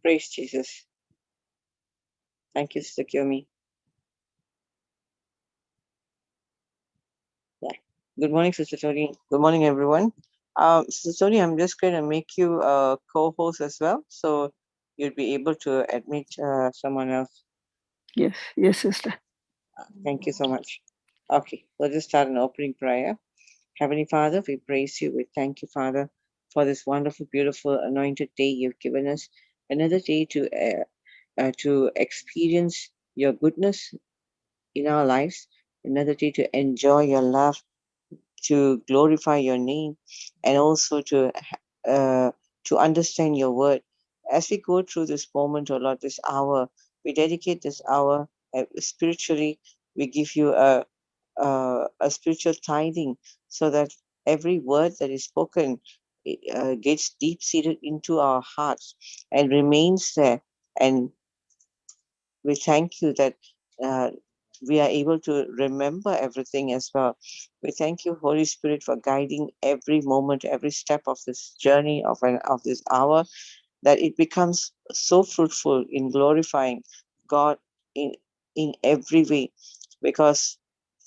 Praise Jesus. Thank you, Sister Kyomi. Yeah. Good morning, Sister Tony. Good morning, everyone. Sister Tony, I'm just going to make you a co-host as well, so you'll be able to admit someone else. Yes, sister. Thank you so much. Okay, we'll just start an opening prayer. Heavenly Father, we praise you. We thank you, Father, for this wonderful, beautiful, anointed day you've given us. Another day to experience your goodness in our lives. Another day to enjoy your love, to glorify your name, and also to understand your word. As we go through this moment, or Lord, this hour, we dedicate this hour spiritually. We give you a spiritual tithing, so that every word that is spoken gets deep seated into our hearts and remains there. And we thank you that uh, we are able to remember everything as well. We thank you, Holy Spirit, for guiding every moment, every step of this journey of this hour, that it becomes so fruitful in glorifying God in in every way. Because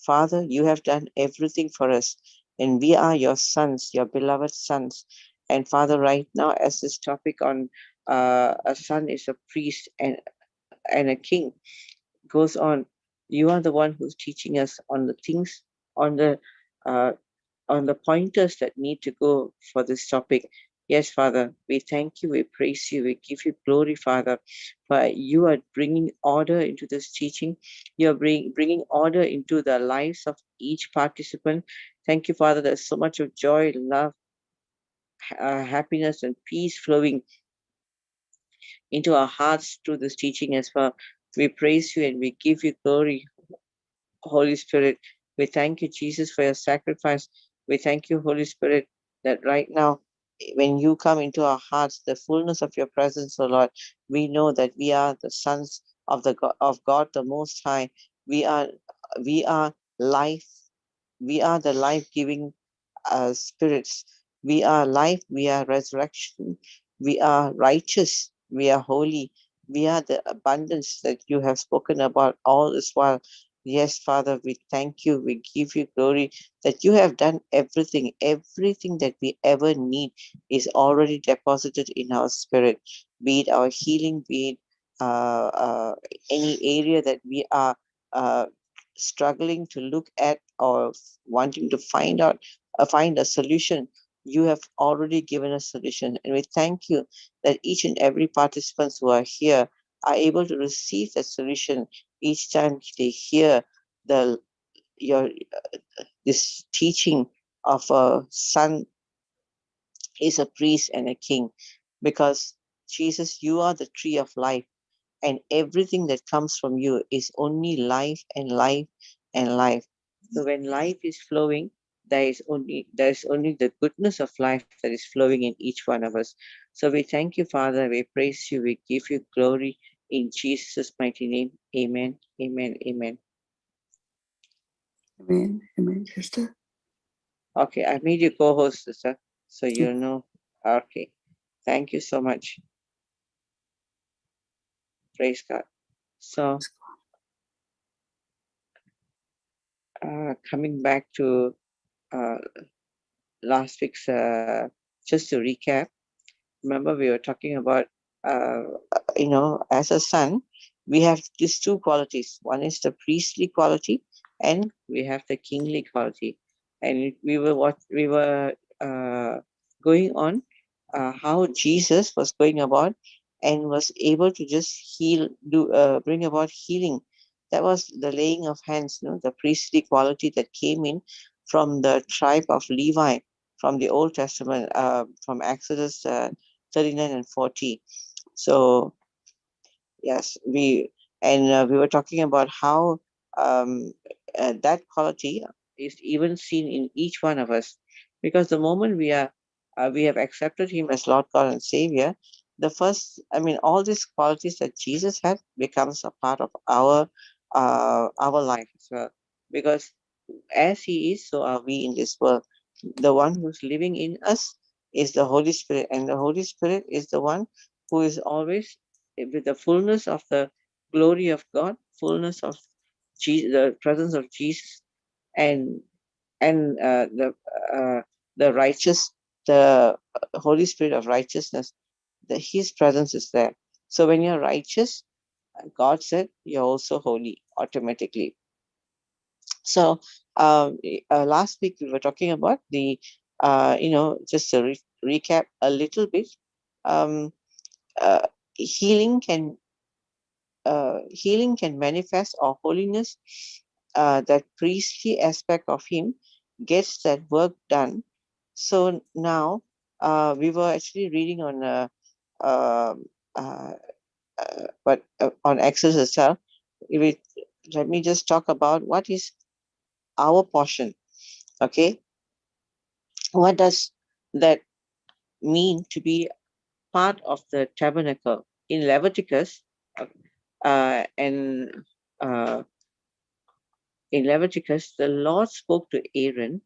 Father, you have done everything for us, and we are your sons, your beloved sons. And Father, right now, as this topic on a son is a priest and a king goes on, you are the one who's teaching us on the things, on the uh, on the pointers that need to go for this topic. Yes, Father, we thank you, we praise you, we give you glory, Father, for you are bringing order into this teaching. You are bringing order into the lives of each participant. Thank you, Father. There's so much of joy, love, happiness, and peace flowing into our hearts through this teaching as well. We praise you and we give you glory, Holy Spirit. We thank you, Jesus, for your sacrifice. We thank you, Holy Spirit, that right now, when you come into our hearts, the fullness of your presence, O Lord, we know that we are the sons of of God, the Most High. We are life. We are the life-giving spirits. We are life. We are resurrection. We are righteous. We are holy. We are the abundance that you have spoken about all this while. Yes, Father, we thank you. We give you glory that you have done everything. Everything that we ever need is already deposited in our spirit, be it our healing, be it any area that we are uh, struggling to look at or wanting to find a solution. You have already given a solution, and we thank you that each and every participants who are here are able to receive that solution each time they hear the your this teaching of a son is a priest and a king. Because Jesus, you are the tree of life, and everything that comes from you is only life and life and life. So when life is flowing, there is only the goodness of life that is flowing in each one of us. So we thank you, Father. We praise you. We give you glory in Jesus' mighty name. Amen. Amen. Amen. Amen, sister. Okay, I made you co-host, sister, so you know. Okay, thank you so much. Praise God. So, coming back to uh, last week's, just to recap, remember we were talking about, as a son, we have these two qualities. One is the priestly quality, and we have the kingly quality. And we were going on how Jesus was going about and was able to just bring about healing. That was the laying of hands, the priestly quality that came in from the tribe of Levi, from the Old Testament, from Exodus 39 and 40. So yes, we were talking about how um, that quality is even seen in each one of us, because the moment we have accepted Him as Lord God and Savior, all these qualities that Jesus had becomes a part of our life as well. Because as He is, so are we in this world. The one who's living in us is the Holy Spirit, and the Holy Spirit is the one who is always with the fullness of the glory of God, fullness of Jesus, the presence of Jesus, and and uh, the righteous, the Holy Spirit of righteousness, His presence is there. So when you're righteous, God said you're also holy automatically. So last week we were talking about the, just to recap a little bit, um, uh, healing can healing can manifest, or holiness, that priestly aspect of Him gets that work done. So now we were actually reading on um uh, but on Exodus itself. We, let me just talk about what is our portion. Okay, what does that mean to be part of the tabernacle in Leviticus? And In Leviticus, the Lord spoke to Aaron,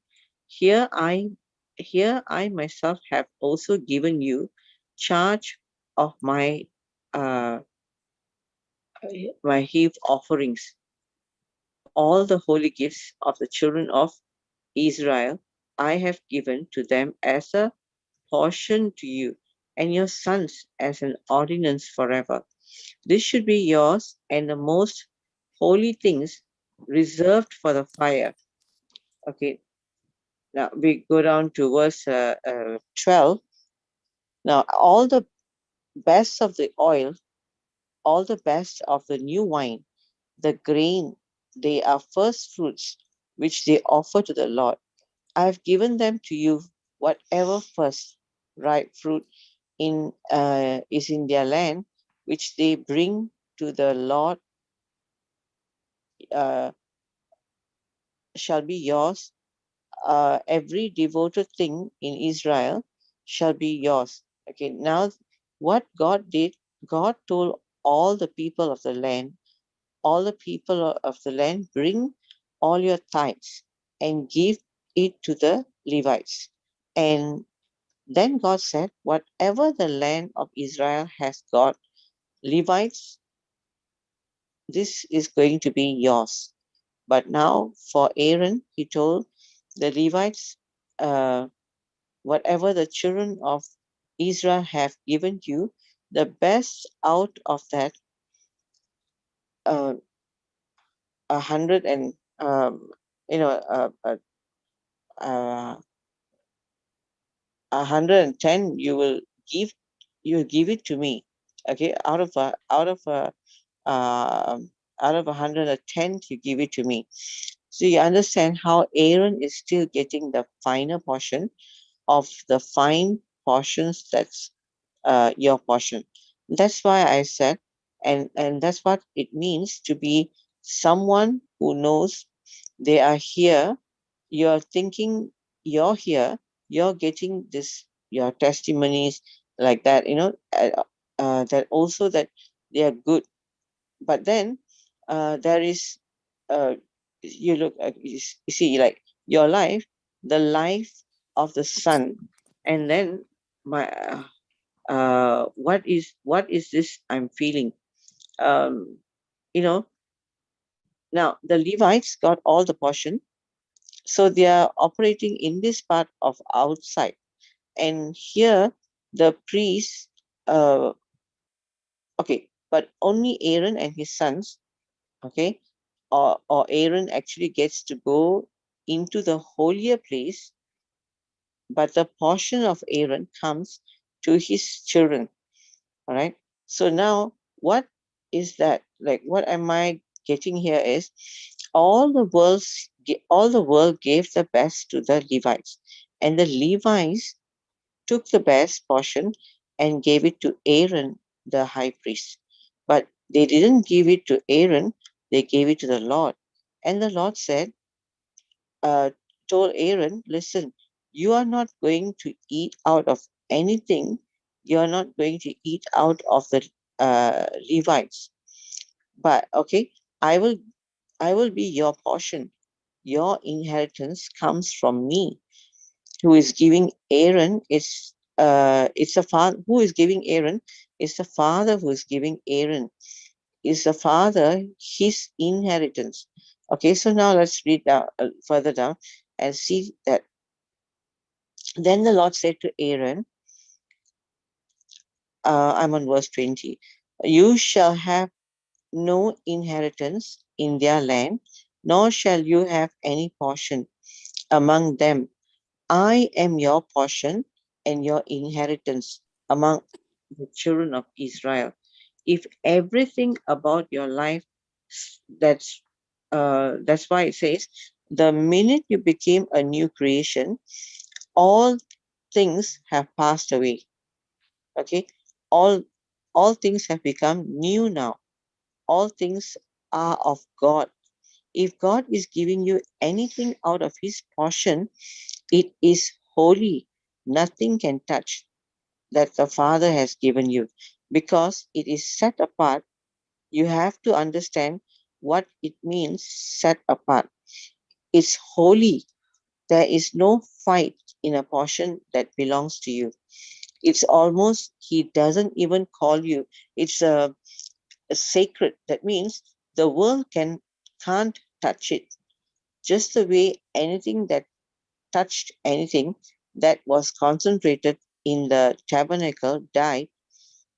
"Here I, here I myself have also given you charge of uh, my heave offerings, all the holy gifts of the children of Israel. I have given to them as a portion to you and your sons as an ordinance forever. This should be yours, and the most holy things reserved for the fire." Okay, now we go down to verse 12. Now, all the best of the oil, all the best of the new wine, the grain, they are first fruits, which they offer to the Lord. I have given them to you, whatever first ripe fruit is in their land, which they bring to the Lord, uh, shall be yours. Every devoted thing in Israel shall be yours. Okay, now what God did, God told all the people of the land, all the people of the land, bring all your tithes and give it to the Levites. And then God said, whatever the land of Israel has got, Levites, this is going to be yours. But now for Aaron, he told the Levites, uh, whatever the children of Israel have given you, the best out of that, uh, 100 and you know uh, uh, uh, 110, you will give it to me. Okay, um out of 110, you give it to me. So you understand how Aaron is still getting the finer portion of the fine portions, that's your portion. That's why I said, and that's what it means to be someone who knows they are here. You're thinking you're here, you're getting this, your testimonies like that, that also that they are good. But then there is, uh, you see, like your life, the life of the Son, and then my what is this I'm feeling? Um, you know, Now the Levites got all the portion, so they are operating in this part of outside, and here the priests, uh, okay, but only Aaron and his sons, okay, or Aaron actually gets to go into the holier place, but the portion of Aaron comes to his children. All right. So now, what is that? Like, what am I getting here is all the world gave the best to the Levites, and the Levites took the best portion and gave it to Aaron, the high priest. But they didn't give it to Aaron; they gave it to the Lord. And the Lord said, uh, told Aaron, "Listen, you are not going to eat out of anything. You are not going to eat out of the Levites. But okay, I will, I will be your portion. Your inheritance comes from me, who is giving Aaron its it's the father who is giving Aaron. It's the father who is giving Aaron. Is the father his inheritance? Okay, so now let's read down, further down and see that. Then the Lord said to Aaron, I'm on verse 20. You shall have no inheritance in their land, nor shall you have any portion among them. I am your portion and your inheritance among the children of Israel. If everything about your life, that's why it says, the minute you became a new creation, all things have passed away. Okay, all all things have become new now. All things are of God. If God is giving you anything out of His portion, it is holy. Nothing can touch that the Father has given you because it is set apart. You have to understand what it means set apart. It's holy. There is no fight in a portion that belongs to you. It's almost, He doesn't even call you. It's a sacred. That means the world can't touch it. Just the way anything that touched anything that was concentrated in the tabernacle died,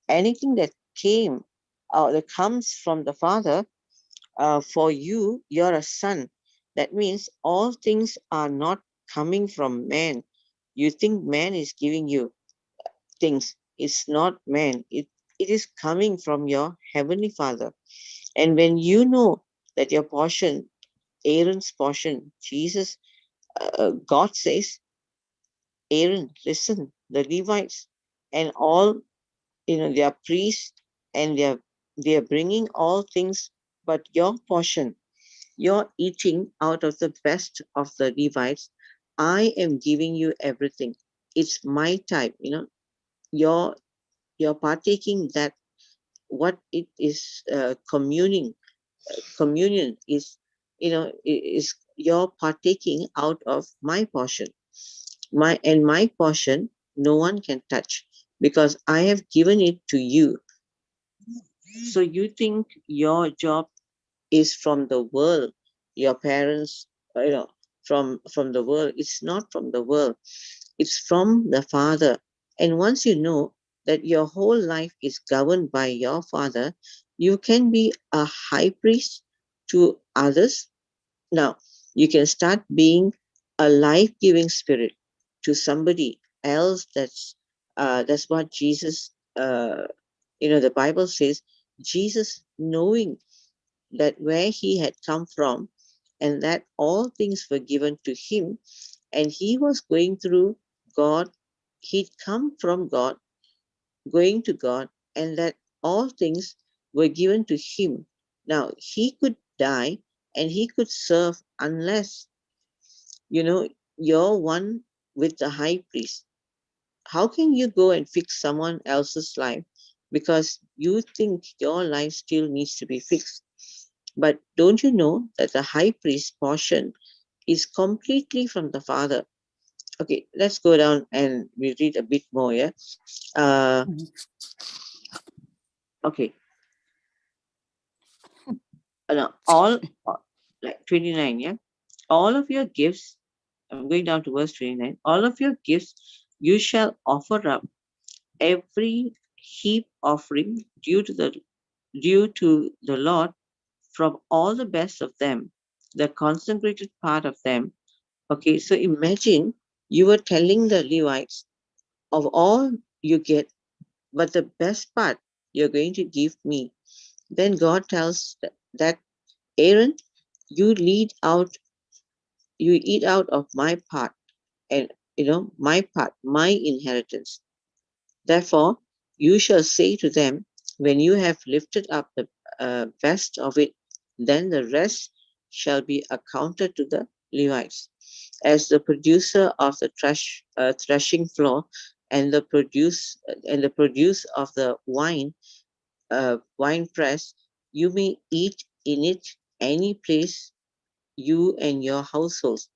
anything that came that comes from the Father, for you, you're a son. That means all things are not coming from man. You think man is giving you things. It's not man. It is coming from your heavenly Father. And when you know that your portion, Aaron's portion, Jesus, God says, Aaron, listen, the Levites and all, they are priests and they are bringing all things, but your portion, you're eating out of the best of the Levites. I am giving you everything. It's my type, you're you're partaking that what it is communion is, is you're partaking out of my portion. My portion no one can touch because I have given it to you. So you think your job is from the world, your parents, from the world. It's not from the world. It's from the Father. And once you know that your whole life is governed by your Father, you can be a high priest to others. Now, you can start being a life-giving spirit to somebody else. That's what Jesus, the Bible says, Jesus knowing that where he had come from and that all things were given to him, and he was going through God, he'd come from God, going to God, and that all things were given to him. Now, he could die and he could serve unless, you're one with the high priest. How can you go and fix someone else's life because you think your life still needs to be fixed? But don't you know that the high priest portion is completely from the Father? Okay, let's go down and we read a bit more. Yeah. Okay. Now, like 29. Yeah. All of your gifts. I'm going down to verse 29. All of your gifts you shall offer up, every heap offering due to the Lord, from all the best of them, the consecrated part of them. Okay, so imagine you were telling the Levites, of all you get, but the best part you're going to give me. Then God tells that Aaron, you you eat out of my part, and my part, my inheritance. Therefore, you shall say to them, when you have lifted up the best of it, then the rest shall be accounted to the Levites, as the producer of the threshing floor and the produce of the wine press. You may eat in it any place, you and your households.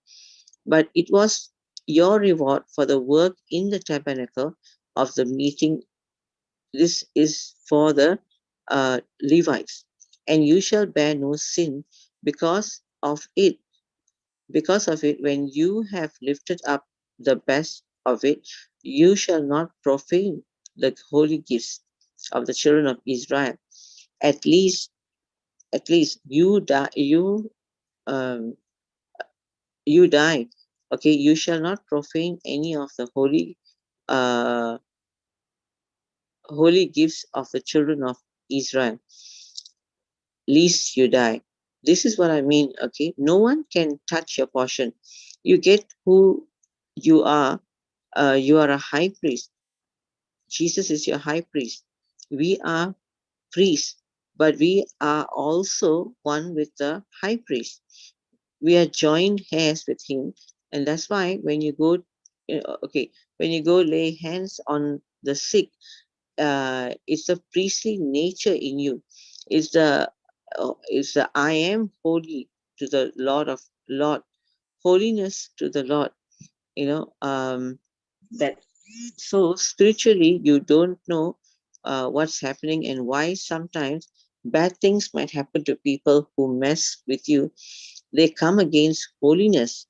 But it was your reward for the work in the tabernacle of the meeting. This is for the Levites, and you shall bear no sin because of it. Because of it, when you have lifted up the best of it, you shall not profane the holy gifts of the children of Israel. At least, at least um, you die. Okay, you shall not profane any of the uh, holy gifts of the children of Israel, lest you die. This is what I mean. Okay, no one can touch your portion. You get who you are. You are a high priest. Jesus is your high priest. We are priests, but we are also one with the high priest. We are joined hands with him, and that's why when you go, okay, when you go lay hands on the sick, it's the priestly nature in you. It's the I am holy to the Lord, holiness to the Lord. You know, that so spiritually you don't know what's happening and why sometimes bad things might happen to people who mess with you. They come against holiness.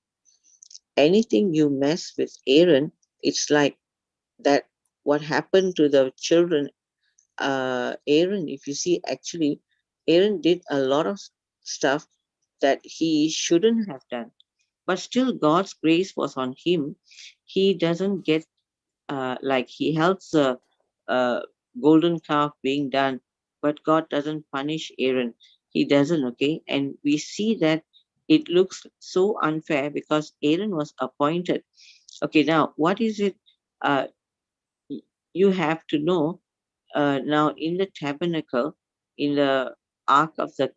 Anything you mess with Aaron, it's like that. What happened to the children, Aaron, if you see, actually, Aaron did a lot of stuff that he shouldn't have done. But still, God's grace was on him. He doesn't get, like, he helps the uh, golden calf being done, but God doesn't punish Aaron. He doesn't, okay? And we see that it looks so unfair because Aaron was appointed. Okay, now, what is it? Uh, you have to know now in the tabernacle, in the Ark of the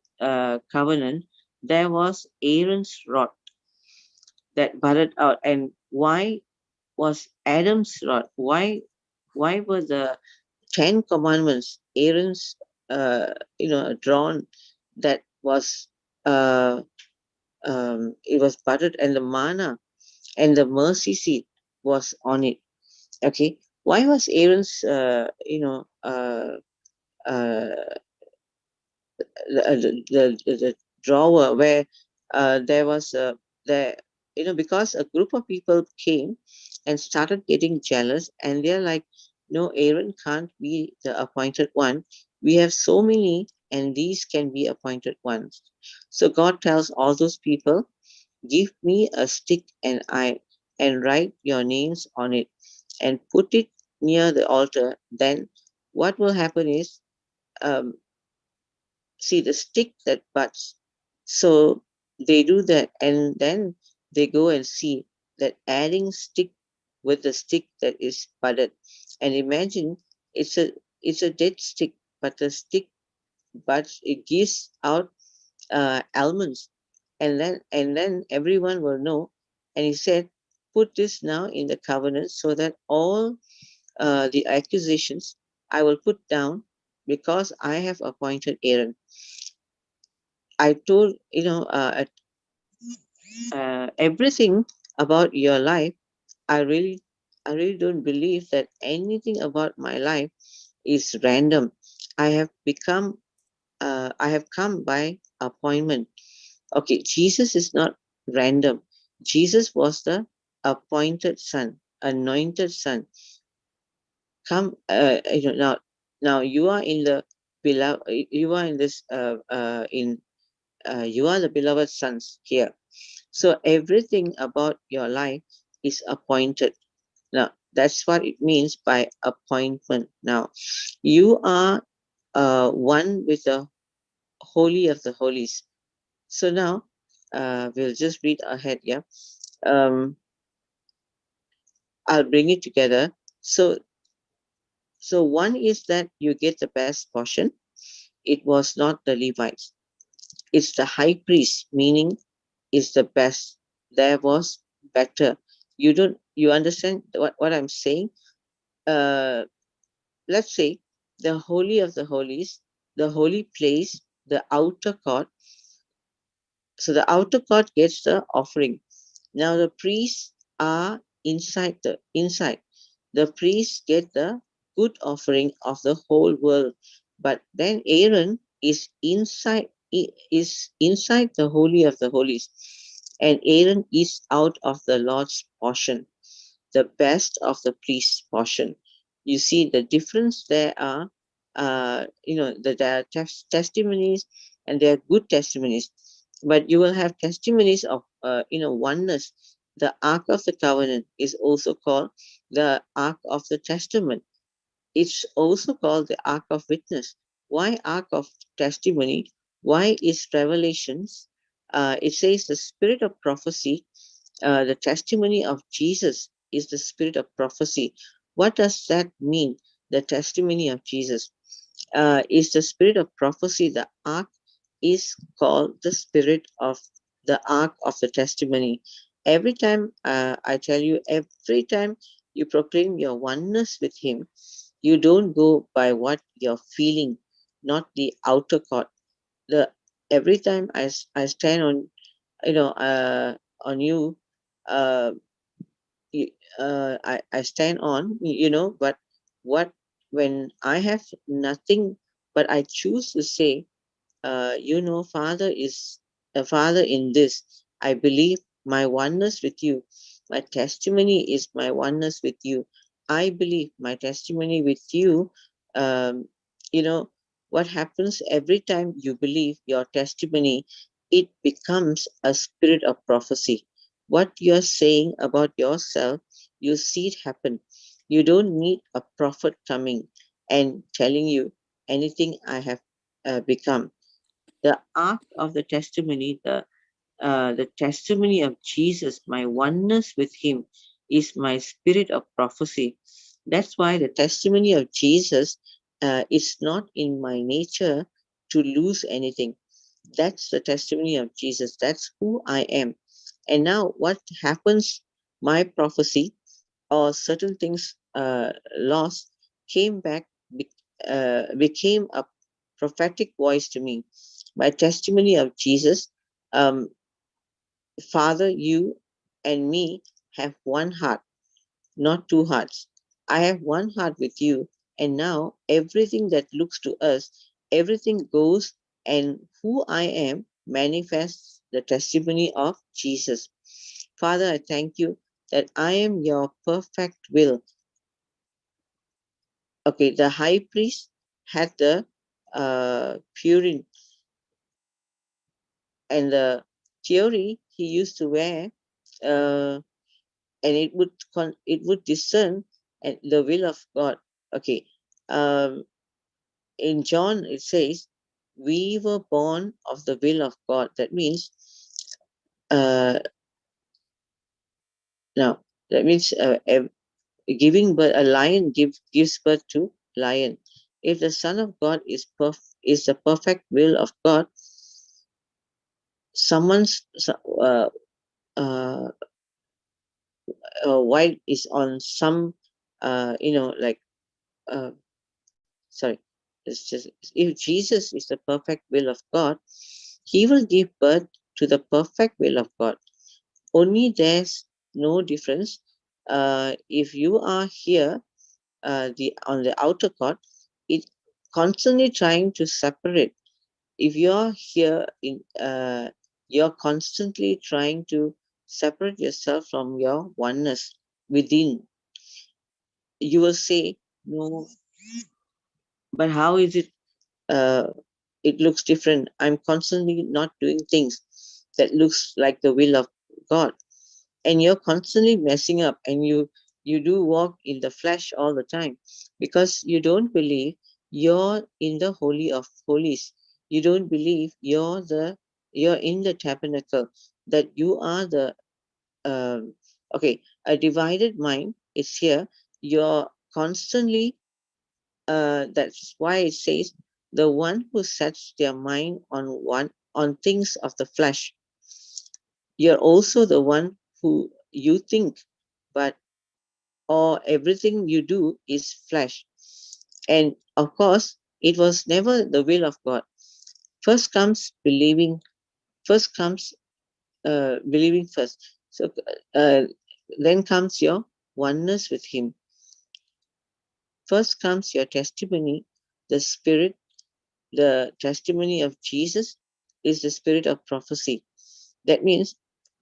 Covenant, there was Aaron's rod that budded out. And why was Adam's rod? Why were the Ten Commandments Aaron's drawn that was it was budded, and the manna and the mercy seat was on it. Okay, why was Aaron's uh, the drawer where there was there because a group of people came and started getting jealous, and they're like, no, Aaron can't be the appointed one. We have so many, and these can be appointed ones. So God tells all those people, give me a stick and write your names on it and put it near the altar. Then what will happen is, um, see the stick that butts. So they do that, and then they go and see that adding stick with the stick that is budded. And imagine it's a dead stick, but the stick buds, it gives out almonds, and then everyone will know. And he said, put this now in the covenant so that all the accusations I will put down because I have appointed Aaron. I told, everything about your life. I really, I really don't believe that anything about my life is random. I have become, I have come by appointment. Okay, Jesus is not random. Jesus was the appointed son, anointed son. Come, now you are in the beloved. You are in this. In You are the beloved sons here. So everything about your life is appointed. Now, that's what it means by appointment. Now, you are one with the Holy of the Holies. So now, we'll just read ahead, yeah. Um, I'll bring it together. So one is that you get the best portion. It was not the Levites. It's the high priest, meaning is the best. There was better. You understand what I'm saying? Uh, let's say the Holy of the Holies, the holy place, the outer court. So the outer court gets the offering. Now the priests are inside. The priests get the good offering of the whole world, but then Aaron is inside the holy of the holies, and Aaron is out of the Lord's portion, the best of the priest's portion. You see the difference there are, there are testimonies, and they are good testimonies, but you will have testimonies of, oneness. The Ark of the Covenant is also called the Ark of the Testament. It's also called the Ark of Witness. Why Ark of Testimony? Why is Revelations? It says the spirit of prophecy, the testimony of Jesus is the spirit of prophecy. What does that mean? The testimony of Jesus is the spirit of prophecy. The ark is called the spirit of the ark of the testimony. Every time, I tell you, every time you proclaim your oneness with Him, you don't go by what you're feeling, not the outer court. The every time I stand on, on you, uh, I stand on, but what, when I have nothing, but I choose to say, Father is a Father in this. I believe my oneness with you. My testimony is my oneness with you. I believe my testimony with you. Um, you know, what happens every time you believe your testimony, it becomes a spirit of prophecy. What you're saying about yourself, you see it happen. You don't need a prophet coming and telling you anything I have become. The ark of the testimony, the testimony of Jesus, my oneness with Him, is my spirit of prophecy. That's why the testimony of Jesus is not in my nature to lose anything. That's the testimony of Jesus. That's who I am. And now, what happens? My prophecy or certain things lost came back, became a prophetic voice to me. My testimony of Jesus, um, Father, you and me have one heart, not two hearts. I have one heart with you, and now everything that looks to us, everything goes, and who I am manifests the testimony of Jesus. Father, I thank you that I am your perfect will. Okay, the high priest had the Purim, and the theory he used to wear, uh, and it would discern the will of God. Okay, um, in John it says, "We were born of the will of God." That means, uh, now that means giving birth. A lion gives birth to lion. If the Son of God is the perfect will of God, someone's uh, uh, white is on some, like, uh, sorry, it's just, if Jesus is the perfect will of God, He will give birth to the perfect will of God. Only there's no difference. If you are here, the on the outer court, it constantly trying to separate. If you're here you're constantly trying to separate yourself from your oneness within. You will say, no, but how is it, uh, it looks different? I'm constantly not doing things that looks like the will of God, and you're constantly messing up, and you do walk in the flesh all the time, because you don't believe you're in the holy of holies. You don't believe you're in the tabernacle, that you are the, okay, a divided mind is here. You're constantly, that's why it says, the one who sets their mind on things of the flesh. You're also the one who you think, but or everything you do is flesh. And of course, it was never the will of God. First comes believing. First comes believing first. So, uh, Then comes your oneness with Him. First comes your testimony, the Spirit. The testimony of Jesus is the spirit of prophecy. That means,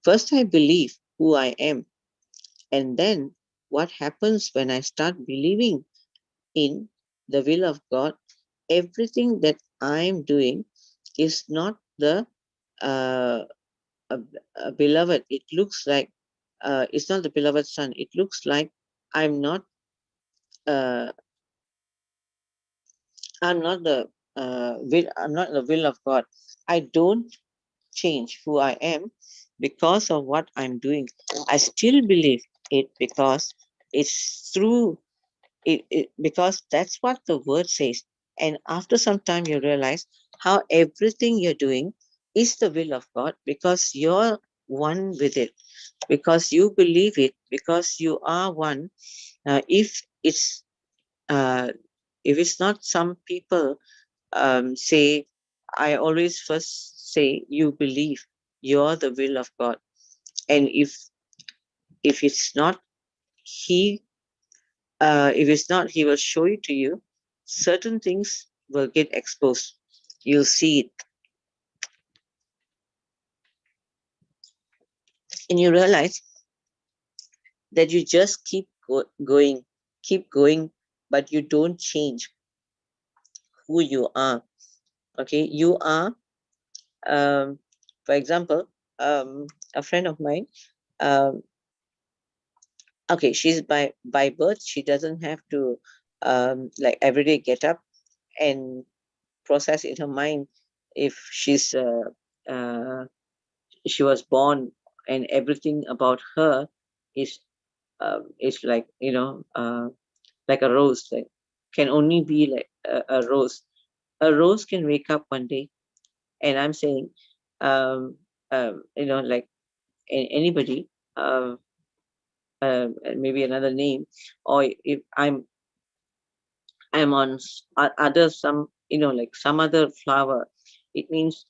first I believe who I am, and then what happens when I start believing in the will of God? Everything that I am doing is not the uh, a, a beloved. It looks like it's not the beloved son. It looks like I'm not. Uh, I'm not the will. I'm not the will of God. I don't change who I am because of what I'm doing. I still believe it because it's through it because that's what the word says. And after some time, you realize how everything you're doing is the will of God because you're one with it, because you believe it, because you are one. If it's uh, if it's not, some people say, I always first say, you believe you're the will of God. And if it's not, he if it's not, he will show it to you. Certain things will get exposed. You'll see it. And you realize that you just keep going, but you don't change who you are. Okay, you are, um, for example, a friend of mine, um, okay, she's by birth, she doesn't have to like every day get up and process in her mind if uh, she was born and everything about her is like, like a rose, like can only be like a rose. A rose can wake up one day, and I'm saying, um, like anybody, maybe another name, or if I'm on other some, like some other flower. It means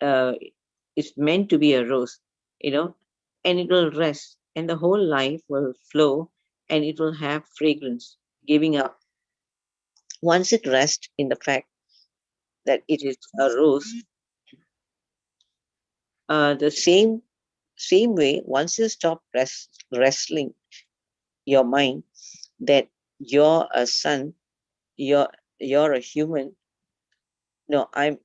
it's meant to be a rose, you know, and it will rest, and the whole life will flow, and it will have fragrance, giving up. Once it rests in the fact that it is a rose, the same way, once you stop wrestling your mind that you're a son, you're you're a human. No, I'm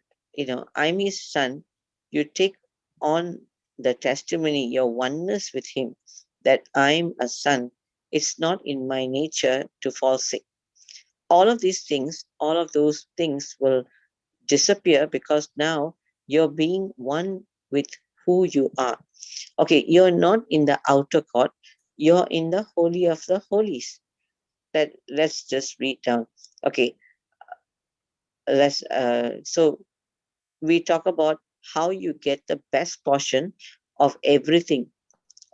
his son. You take on the testimony, your oneness with him, that I'm a son. It's not in my nature to fall sick. All of these things, all of those things will disappear because now you're being one with who you are. Okay, you're not in the outer court, you're in the holy of the holies. That let's just read down. Okay, let's so we talk about how you get the best portion of everything.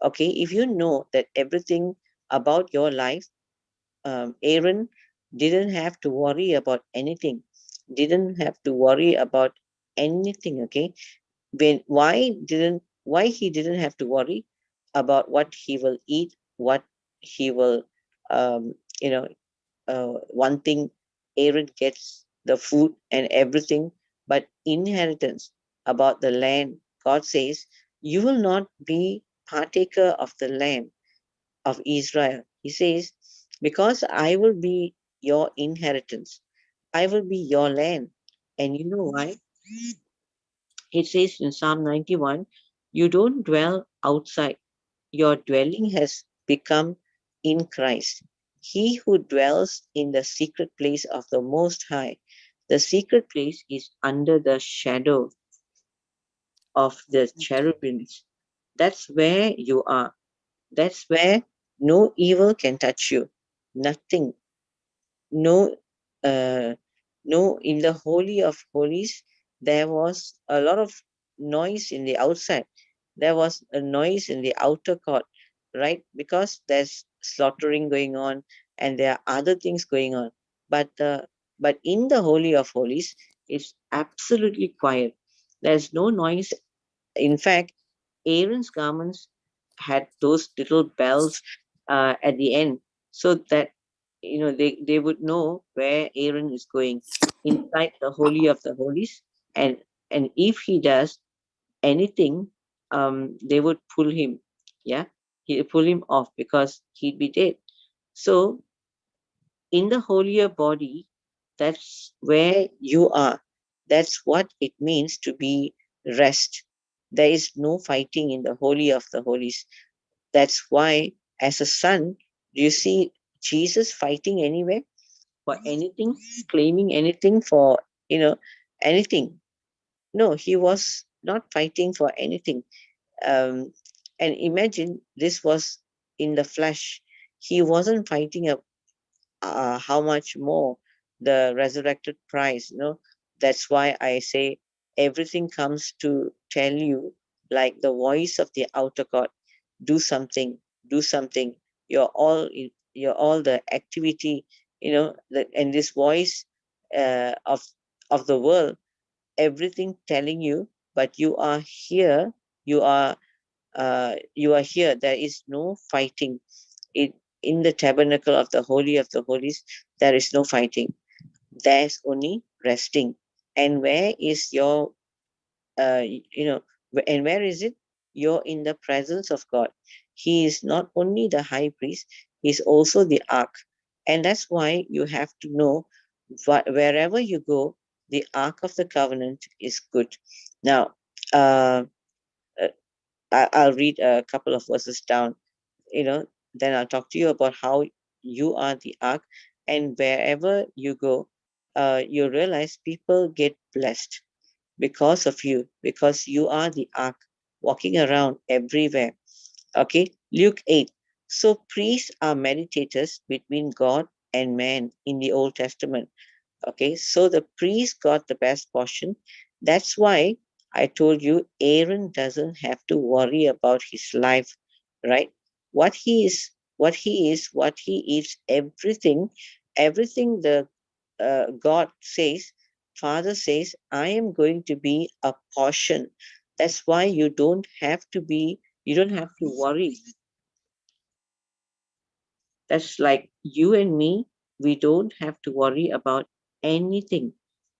Okay, if you know that everything about your life, Aaron didn't have to worry about anything, didn't have to worry about anything. Okay, why he didn't have to worry about what he will eat, what he will, um, you know, one thing, Aaron gets the food and everything, but inheritance about the land. God says, you will not be partaker of the land of Israel. He says, because I will be your inheritance, I will be your land. And you know why? It says in Psalm 91, you don't dwell outside, your dwelling has become in Christ. He who dwells in the secret place of the Most High, the secret place is under the shadow of the cherubims. That's where you are. That's where no evil can touch you. Nothing. No, uh, no, in the Holy of Holies, there was a lot of noise in the outside. There was a noise in the outer court, right? Because there's slaughtering going on and there are other things going on. But in the Holy of Holies, it's absolutely quiet. There's no noise. In fact, Aaron's garments, had those little bells at the end, so that they would know where Aaron is going inside the holy of the holies, and if he does anything, they would pull him. Yeah, he pull him off because he'd be dead. So in the holier body, that's where you are. That's what it means to be rest. There is no fighting in the holy of the holies. That's why, as a son, do you see Jesus fighting anywhere for anything, claiming anything for, anything? No, he was not fighting for anything. Um, and imagine this was in the flesh. He wasn't fighting how much more the resurrected Christ. That's why I say everything comes to tell you, like the voice of the outer court, do something, do something. You're all the activity, and this voice of the world, everything telling you, but you are here. You are you are here. There is no fighting. In in the tabernacle of the holy of the holies, there is no fighting. There's only resting. And where is your and where is it? You're in the presence of God. He is not only the high priest, he's also the ark. And that's why you have to know, wherever you go, the ark of the covenant is good. Now, uh, uh, I'll read a couple of verses down, then I'll talk to you about how you are the ark, and wherever you go, you realize people get blessed because of you, because you are the ark walking around everywhere. Okay, Luke 8. So priests are mediators between God and man in the Old Testament. Okay, so the priest got the best portion. That's why I told you Aaron doesn't have to worry about his life, right? What he eats, everything the God says, Father says, I am going to be a portion. That's why you don't have to worry. That's like you and me, we don't have to worry about anything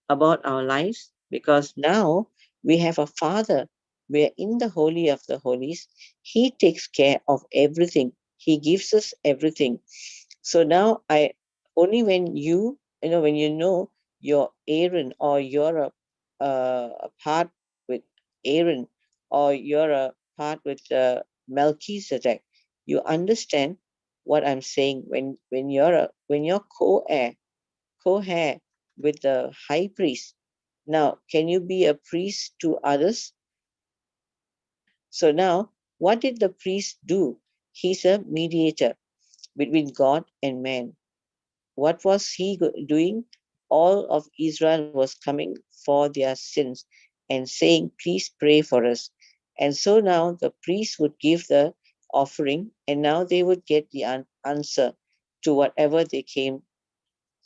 about our lives, because now we have a Father. We're in the Holy of the Holies. He takes care of everything, He gives us everything. So now when when you know you're Aaron, or you're a part with Aaron, or you're a part with Melchizedek, you understand what I'm saying. When you're co-heir with the high priest. Now, can you be a priest to others? So now, what did the priest do? He's a mediator between God and man. What was he doing? All of Israel was coming for their sins and saying, please pray for us. And so now the priest would give the offering, and now they would get the answer to whatever they came.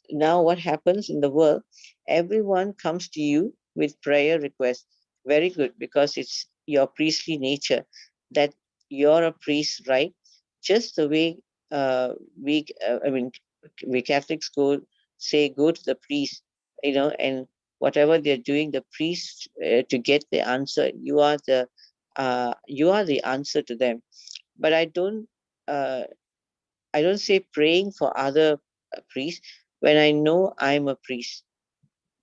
Now what happens in the world, everyone comes to you with prayer requests. Very good, because it's your priestly nature that you're a priest, right? Just the way we I mean we Catholics go to the priest, and whatever they're doing, the priest, to get the answer, you are the answer to them. But uh, I don't say praying for other priests when I know I'm a priest.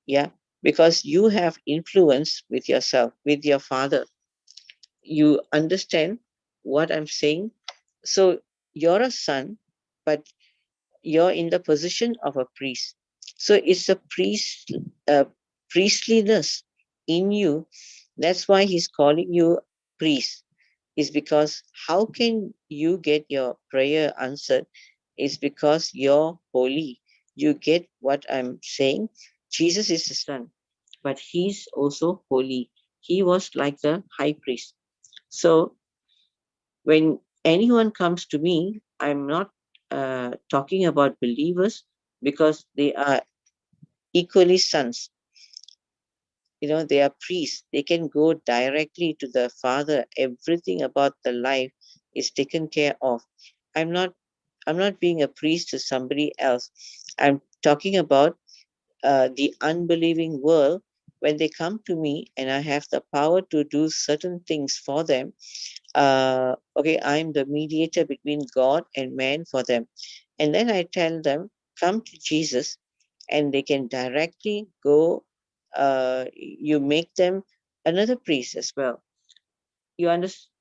Yeah, because you have influence with yourself, with your Father. You understand what I'm saying? So you're a son, but you're in the position of a priest. So it's a priestliness in you. That's why he's calling you priest. Is because how can you get your prayer answered? Is because you're holy. You get what I'm saying? Jesus is the Son, but he's also holy. He was like the high priest. So when anyone comes to me, I'm not talking about believers, because they are equally sons. They are priests. They can go directly to the Father. Everything about the life is taken care of. I'm not being a priest to somebody else. I'm talking about the unbelieving world. When they come to me and I have the power to do certain things for them, okay, I'm the mediator between God and man for them. And then I tell them, come to Jesus, and they can directly go. You make them another priest as well. You understand?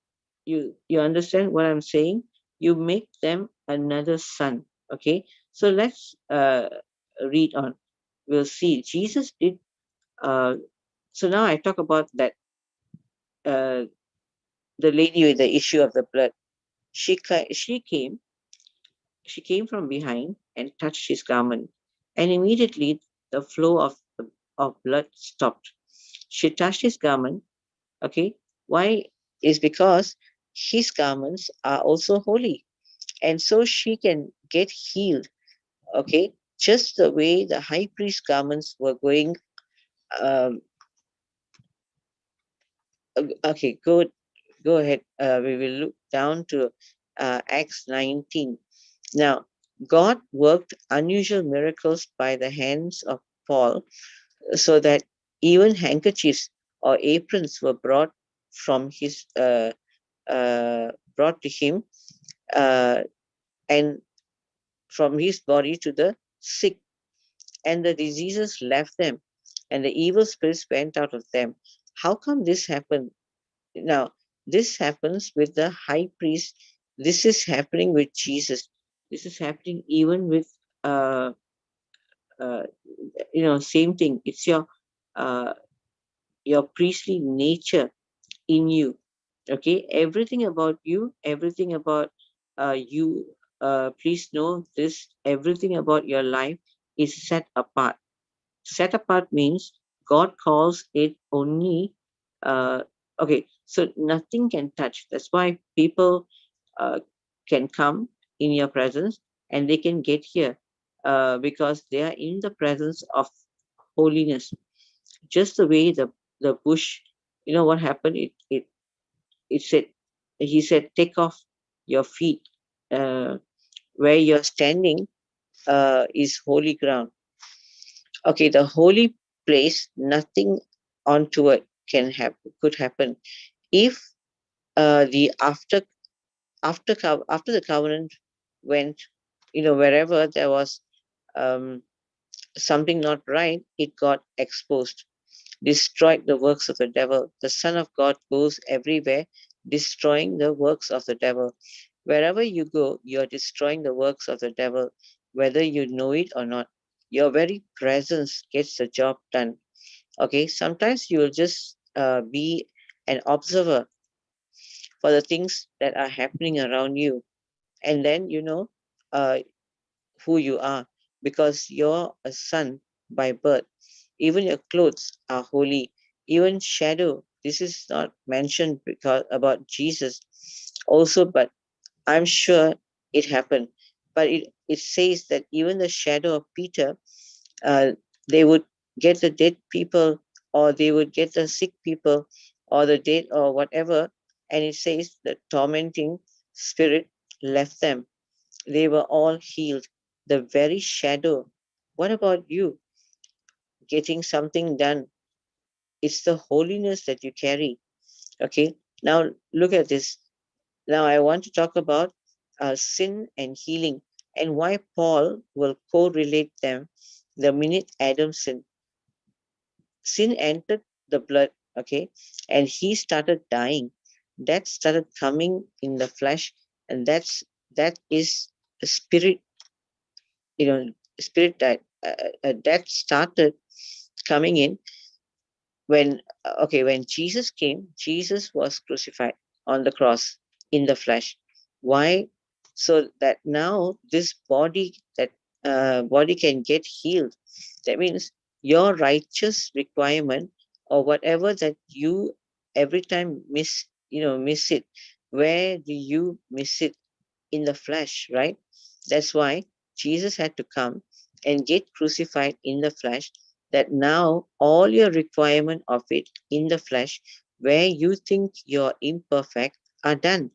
You understand what I'm saying? You make them another son. Okay, so let's read on. We'll see. Jesus did. So now I talk about that. Uh, the lady with the issue of the blood. She came. She came from behind and touched his garment, and immediately the flow of blood stopped. She touched his garment. Okay, why? Is because his garments are also holy, and so she can get healed. Okay, just the way the high priest garments were going. Um, okay, go ahead. We will look down to Acts 19. Now, God worked unusual miracles by the hands of Paul, so that even handkerchiefs or aprons were from his brought to him, uh, and from his body to the sick, and the diseases left them, and the evil spirits went out of them. How come this happened? Now, this happens with the high priest. This is happening with Jesus. This is happening even with, uh, uh, same thing. It's uh, your priestly nature in you. Okay, everything about you, everything about you. Please know this: everything about your life is set apart. Set apart means God calls it only. Uh, okay, so nothing can touch. That's why people uh, can come in your presence and they can get here, because they are in the presence of holiness. Just the way the bush, you know what happened? It said, he said, take off your feet. Uh, where you're standing is holy ground. Okay, the holy place, nothing onto it could happen. If the after the covenant went, wherever there was um, something not right, it got exposed, destroyed the works of the devil. The Son of God goes everywhere, destroying the works of the devil. Wherever you go, you're destroying the works of the devil, whether you know it or not. Your very presence gets the job done. Okay, sometimes you will just be an observer for the things that are happening around you, and then uh, who you are, because you're a son by birth. Even your clothes are holy. Even shadow. This is not mentioned because about Jesus also, but I'm sure it happened. But it says that even the shadow of Peter, uh, they would get the dead people, or they would get the sick people, or the dead, or whatever. And it says the tormenting spirit left them. They were all healed. The very shadow. What about you getting something done? It's the holiness that you carry. Okay. Now look at this. Now I want to talk about sin and healing, and why Paul will correlate them. The minute Adam sinned, sin entered the blood. Okay, and he started dying. That started coming in the flesh, and that is a spirit. You know, spirit that started coming in when when Jesus came. Jesus was crucified on the cross in the flesh. Why? So that now this body, that body can get healed. That means your righteous requirement, or whatever that you every time miss it. Where do you miss it? In the flesh, right? That's why Jesus had to come and get crucified in the flesh, that now all your requirement of it in the flesh, where you think you're imperfect, are done.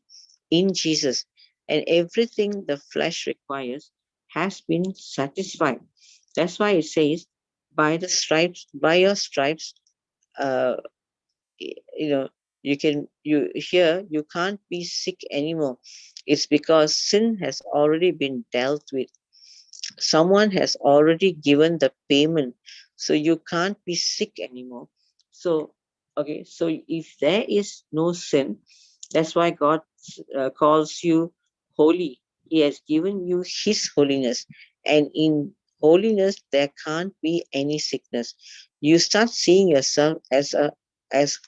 in Jesus, and everything the flesh requires has been satisfied. That's why it says, by the stripes, by your stripes, uh, you know, you here, you can't be sick anymore. It's because sin has already been dealt with. Someone has already given the payment, so you can't be sick anymore. So, okay, so if there is no sin, that's why God calls you holy. He has given you His holiness, and in holiness there can't be any sickness. You start seeing yourself as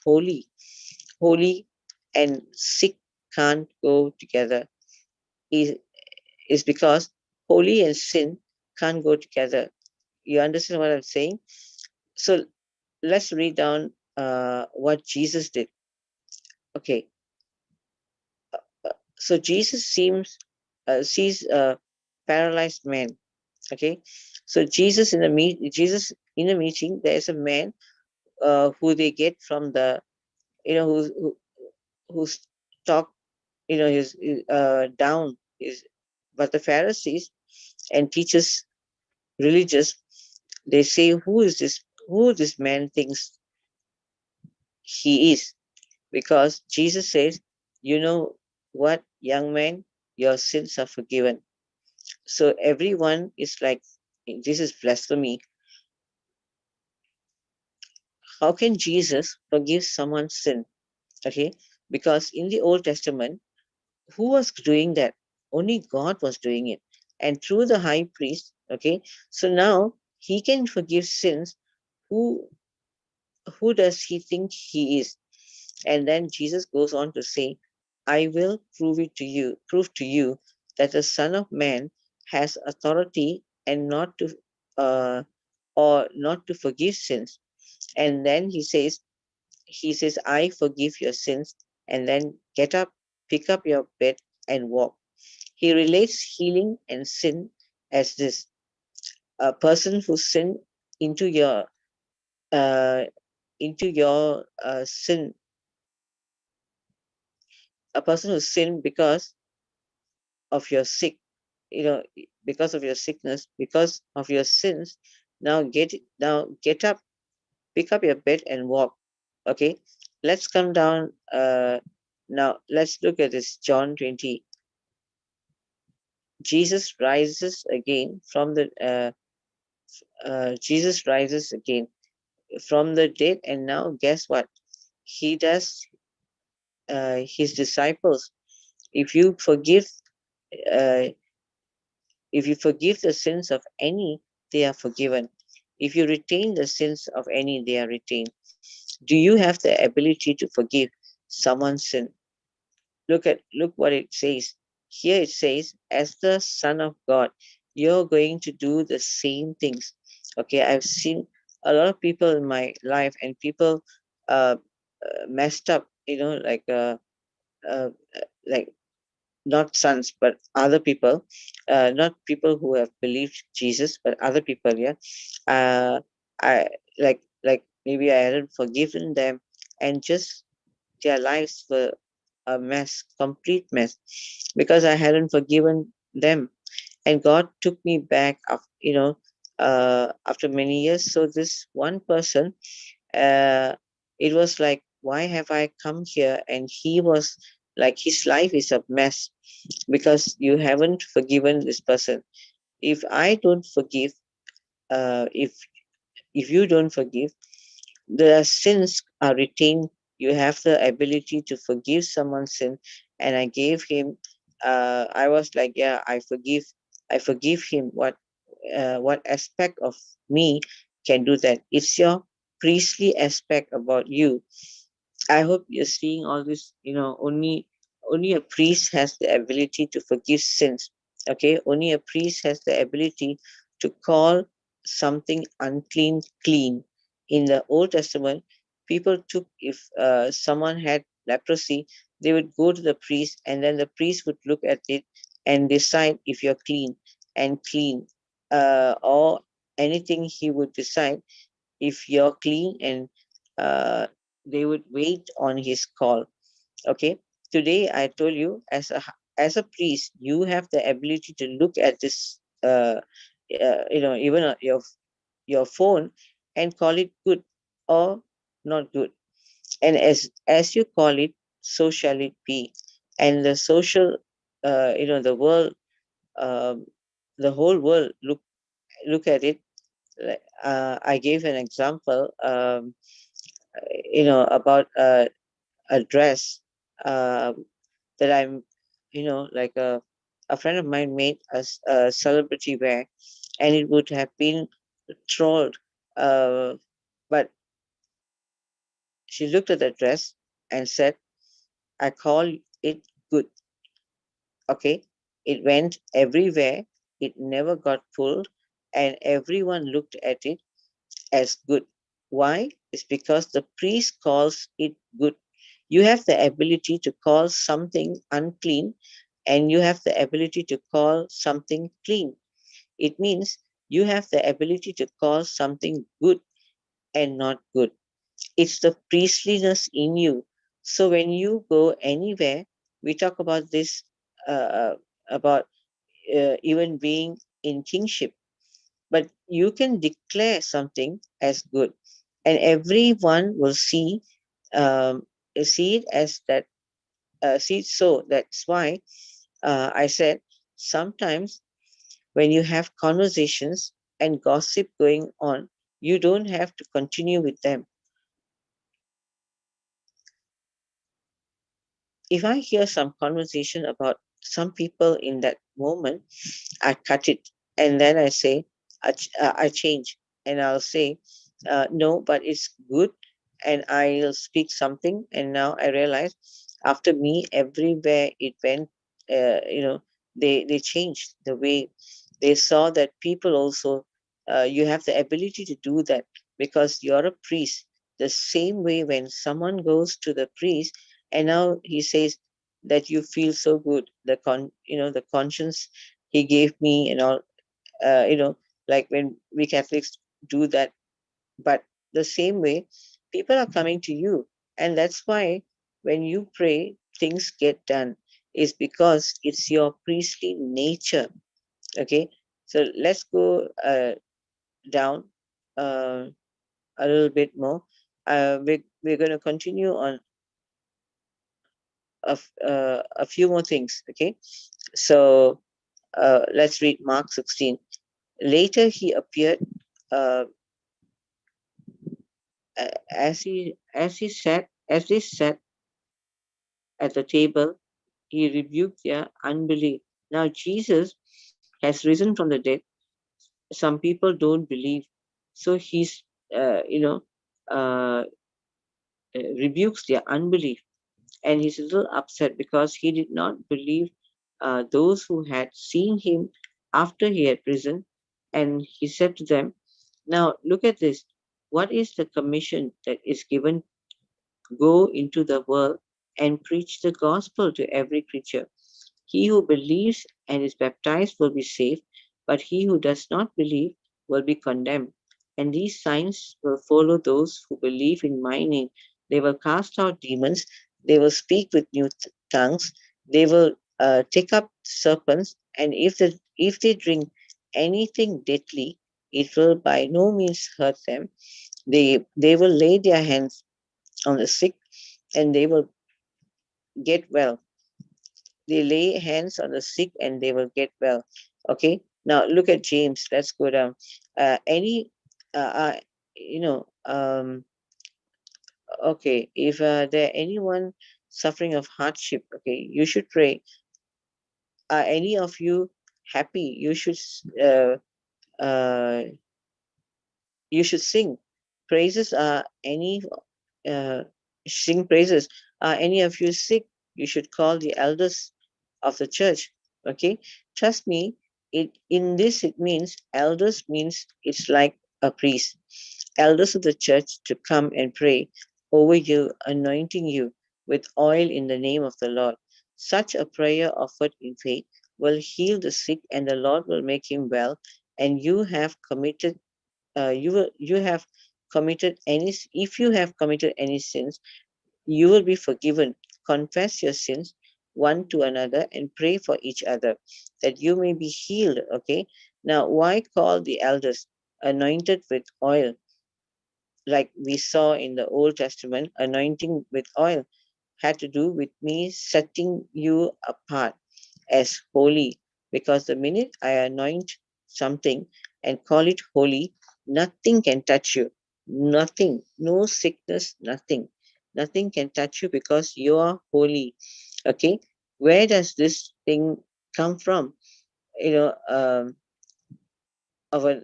holy. Holy and sick can't go together. Is is because holy and sin can't go together. You understand what I'm saying? So let's read down what Jesus did. Okay, so Jesus sees a paralyzed man. Okay, so Jesus in a meeting, there is a man who they get from the, who's talk, his down is, but the Pharisees and teachers, religious, they say, who this man thinks he is? Because Jesus says, you know what, young man, your sins are forgiven. So everyone is like, this is blasphemy. How can Jesus forgive someone's sin? Okay, because in the Old Testament, who was doing that? Only God was doing it, and through the high priest. Okay, so now he can forgive sins. Who who does he think he is? And then Jesus goes on to say, I will prove to you that the Son of Man has authority and not to uh, or not to forgive sins. And then he says, I forgive your sins, and then get up, pick up your bed and walk. He relates healing and sin as this: a person who sinned into your uh, sin, a person who sinned because of your sick, you know, because of your sickness, because of your sins. Now get up, pick up your bed and walk. Okay, let's come down. Now let's look at this. John 20. Jesus rises again from the dead, and now guess what he does? His disciples, if you forgive, uh, if you forgive the sins of any, they are forgiven. If you retain the sins of any, they are retained. Do you have the ability to forgive someone's sin? Look what it says. Here it says, as the Son of God, you're going to do the same things. Okay, I've seen a lot of people in my life, and people uh, messed up, uh, like not sons, but other people, not people who have believed Jesus, but other people. Yeah, I like maybe I hadn't forgiven them, and just their lives were a mess, complete mess, because I hadn't forgiven them. And God took me back after many years. So this one person, uh, it was like, why have I come here? And he was like, his life is a mess because you haven't forgiven this person. If I don't forgive, if you don't forgive, the sins are retained. You have the ability to forgive someone's sin. And I gave him, I was like, yeah, I forgive him. What aspect of me can do that? It's your priestly aspect about you. I hope you're seeing all this. Only a priest has the ability to forgive sins. Okay, only a priest has the ability to call something unclean clean. In the Old Testament, people took, if someone had leprosy, they would go to the priest, and then the priest would look at it and decide if you're clean and clean, or anything he would decide if you're clean, and uh, they would wait on his call. Okay, Today, I told you, as a priest, you have the ability to look at this, even your phone, and call it good or not good. And as you call it, so shall it be. And the social, the world, um, the whole world look at it. I gave an example, about a dress, that I'm, like a friend of mine made a celebrity wear, and it would have been trolled. But she looked at the dress and said, I call it good. Okay. It went everywhere. It never got pulled, and everyone looked at it as good. Why? It's because the priest calls it good. You have the ability to call something unclean, and you have the ability to call something clean. It means you have the ability to call something good and not good. It's the priestliness in you. So when you go anywhere, we talk about this, about even being in kingship, but you can declare something as good, and everyone will um, see it as that, see it. So that's why I said sometimes when you have conversations and gossip going on, you don't have to continue with them. If I hear some conversation about some people in that moment, I cut it, and then I say, I change, and I'll say, no, but it's good, and I'll speak something. And now I realize, after me, everywhere it went, they changed the way they saw that people also. You have the ability to do that because you're a priest. The same way when someone goes to the priest, and now he says that you feel so good, the conscience he gave me and all, like when we Catholics do that. But the same way, people are coming to you, and that's why when you pray, things get done. Is because it's your priestly nature. Okay, so let's go down uh, a little bit more. We're going to continue on a few more things. Okay, so let's read Mark 16. Later, he appeared, uh, as they sat at the table. He rebuked their unbelief. Now Jesus has risen from the dead. Some people don't believe, so he's, uh, you know uh, rebukes their unbelief, and he's a little upset because he did not believe those who had seen him after he had risen. And he said to them, now look at this. What is the commission that is given? Go into the world and preach the gospel to every creature. He who believes and is baptized will be saved, but he who does not believe will be condemned. And these signs will follow those who believe in my name. They will cast out demons, they will speak with new tongues, they will take up serpents, and if they drink anything deadly, it will by no means hurt them. They will lay their hands on the sick, and they will get well. They lay hands on the sick and they will get well. Okay. Now look at James. Let's go down. Any, you know, okay. If there anyone suffering of hardship, okay, you should pray. Are any of you happy? Uh, you should sing praises. Are any uh, sing praises? Are any of you sick? You should call the elders of the church. Okay, trust me. It means elders means it's like a priest, elders of the church to come and pray over you, anointing you with oil in the name of the Lord. Such a prayer offered in faith will heal the sick, and the Lord will make him well. And you have committed any if you have committed any sins, you will be forgiven. confess your sins one to another and pray for each other that you may be healed. Okay. Now, why call the elders anointed with oil? Like we saw in the Old Testament, anointing with oil had to do with me setting you apart as holy, because the minute I anoint something and call it holy, nothing can touch you. Nothing, no sickness, nothing. Nothing can touch you because you are holy. Okay, where does this thing come from? You know, of a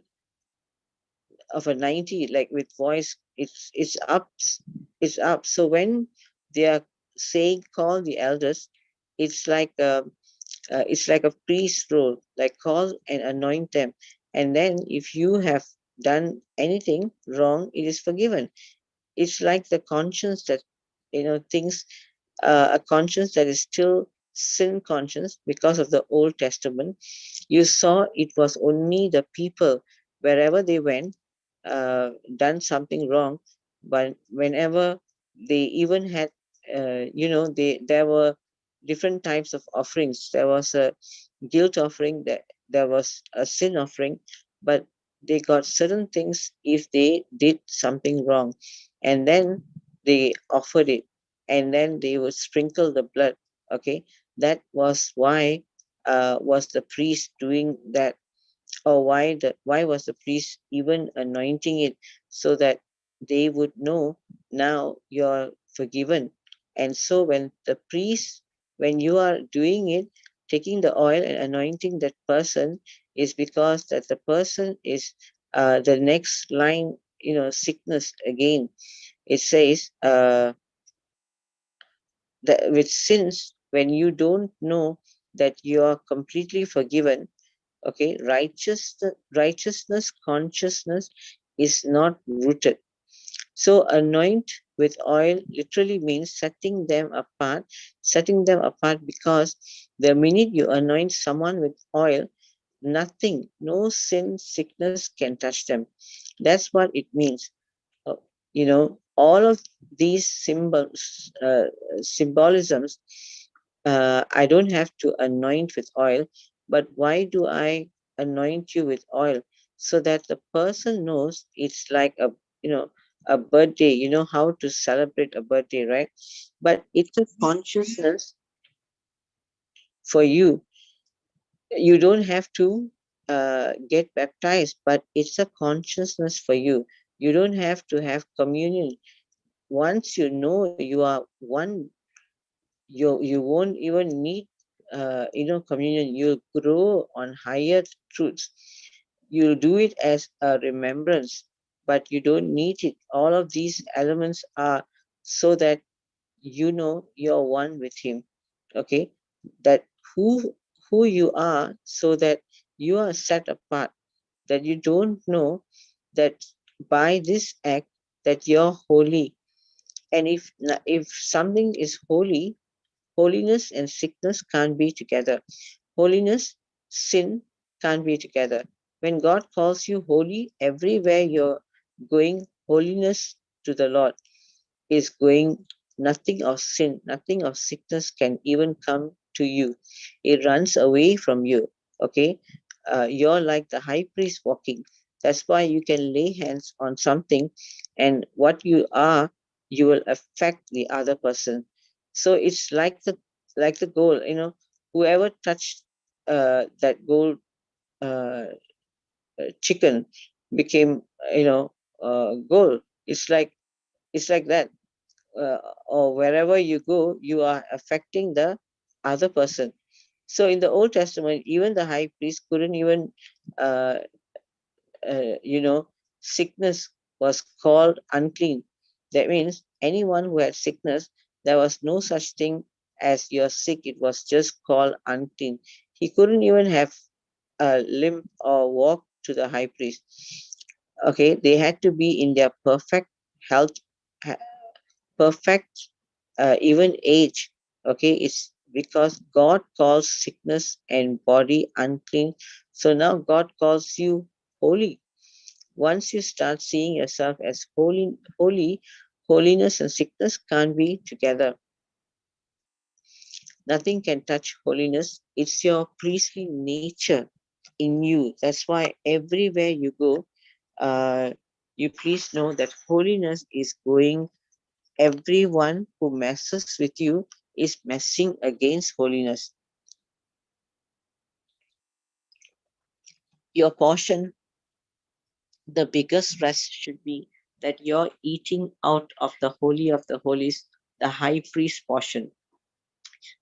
of a 90, like with voice, it's up, it's up. So when they are saying call the elders, it's like it's like a priest role, like call and anoint them. And then if you have done anything wrong, it is forgiven. It's like the conscience that, thinks, a conscience that is still sin conscience because of the Old Testament. You saw it was only the people, wherever they went, done something wrong, but whenever they even had, there were different types of offerings. There was a guilt offering, that there was a sin offering, but they got certain things if they did something wrong, and then they offered it, and then they would sprinkle the blood. Okay, that was why was the priest doing that, or why was the priest even anointing it, so that they would know now you're forgiven. And so when the priest, when you are doing it, taking the oil and anointing that person, is because that the person is the next line, sickness again. It says that with sins, when you don't know that you are completely forgiven, okay, righteousness consciousness is not rooted. So anoint with oil literally means setting them apart, because the minute you anoint someone with oil, nothing, no sin, sickness can touch them. That's what it means. uh, all of these symbolisms, I don't have to anoint with oil, but why do I anoint you with oil? So that the person knows it's like a birthday. You know how to celebrate a birthday, right? But it's a consciousness for you. You don't have to get baptized, but it's a consciousness for you. You don't have to have communion. Once you know you are one, you won't even need communion. You'll grow on higher truths. You'll do it as a remembrance, but you don't need it. All of these elements are so that you're one with him. Okay, that who who you are, so that you are set apart, that you don't know that by this act that you're holy. And if something is holy, holiness and sickness can't be together. Holiness, sin can't be together. When God calls you holy, everywhere you're going, holiness to the Lord is going. Nothing of sin, nothing of sickness can even come to you. It runs away from you. Okay? You're like the high priest walking. That's why you can lay hands on something, and what you are, you will affect the other person. So it's like the goal. Whoever touched that gold uh, chicken became, gold. It's like that. Or wherever you go, you are affecting the other person. So in the Old Testament, even the high priest couldn't even, uh, sickness was called unclean. That means anyone who had sickness, there was no such thing as you're sick. It was just called unclean. He couldn't even have a limp or walk to the high priest. Okay, they had to be in their perfect health, perfect, even age. Okay, it's because God calls sickness and body unclean. So now God calls you holy. Once you start seeing yourself as holy, holiness and sickness can't be together. Nothing can touch holiness. It's your priestly nature in you. That's why everywhere you go, you please know that holiness is going. Everyone who messes with you is messing against holiness. Your portion, the biggest rest should be that you're eating out of the holy of the holies, the high priest portion.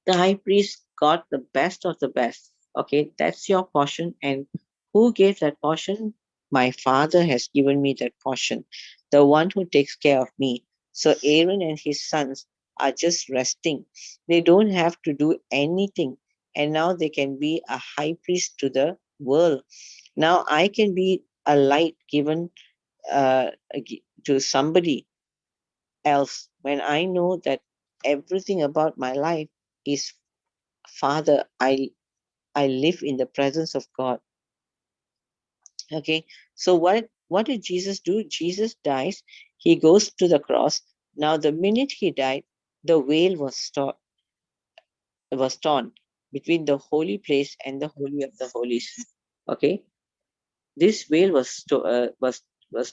The high priest got the best of the best. Okay, that's your portion. And who gave that portion? My father has given me that portion, the one who takes care of me. So Aaron and his sons are just resting. They don't have to do anything. And now they can be a high priest to the world. Now I can be a light given to somebody else when I know that everything about my life is Father. I live in the presence of God. Okay, so what did Jesus do? Jesus dies. He goes to the cross. Now, the minute he died, the veil was torn between the holy place and the holy of the holies. Okay, this veil was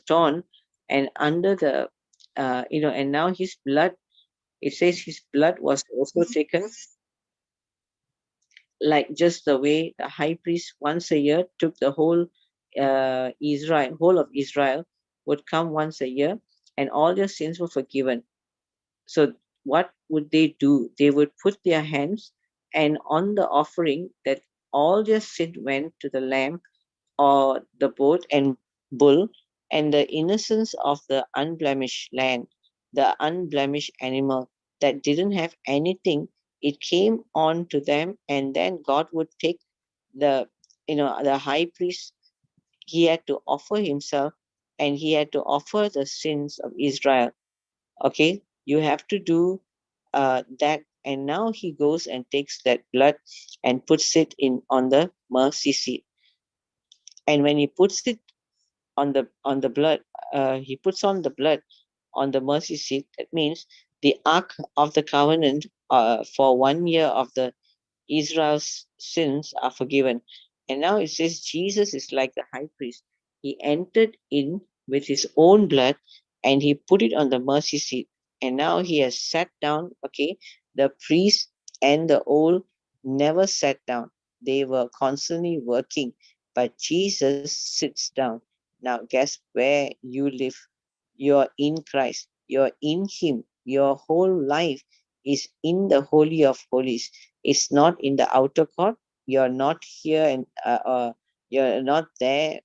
torn, and under the and now his blood. It says his blood was also taken, like just the way the high priest once a year took the whole of Israel would come once a year, and all their sins were forgiven. So what would they do? They would put their hands and on the offering that all their sin went to the lamb or the goat and bull, and the innocence of the unblemished land, the unblemished animal that didn't have anything, it came on to them, and then God would take the the high priest. He had to offer himself, and he had to offer the sins of Israel. Okay, you have to do that, and now he goes and takes that blood and puts it in on the mercy seat. And when he puts it on the blood, he puts on the blood on the mercy seat. That means the ark of the covenant for 1 year of the Israel's sins are forgiven. And now it says Jesus is like the high priest. He entered in with his own blood and he put it on the mercy seat. And now he has sat down. Okay, the priest and the old never sat down, they were constantly working, but Jesus sits down. Now, guess where you live? You're in Christ, you're in Him. Your whole life is in the Holy of Holies. It's not in the outer court. You're not here, and you're not there.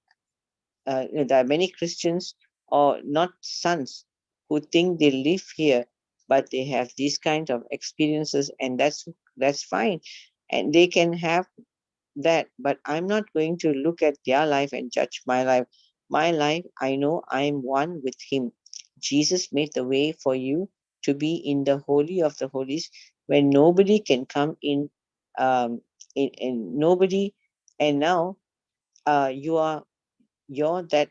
There are many Christians or not sons who think they live here, but they have these kind of experiences, and that's fine, and they can have that. But I'm not going to look at their life and judge my life. My life, I know I am one with Him. Jesus made the way for you to be in the Holy of the Holies, when nobody can come in, in nobody. And now you are you're that.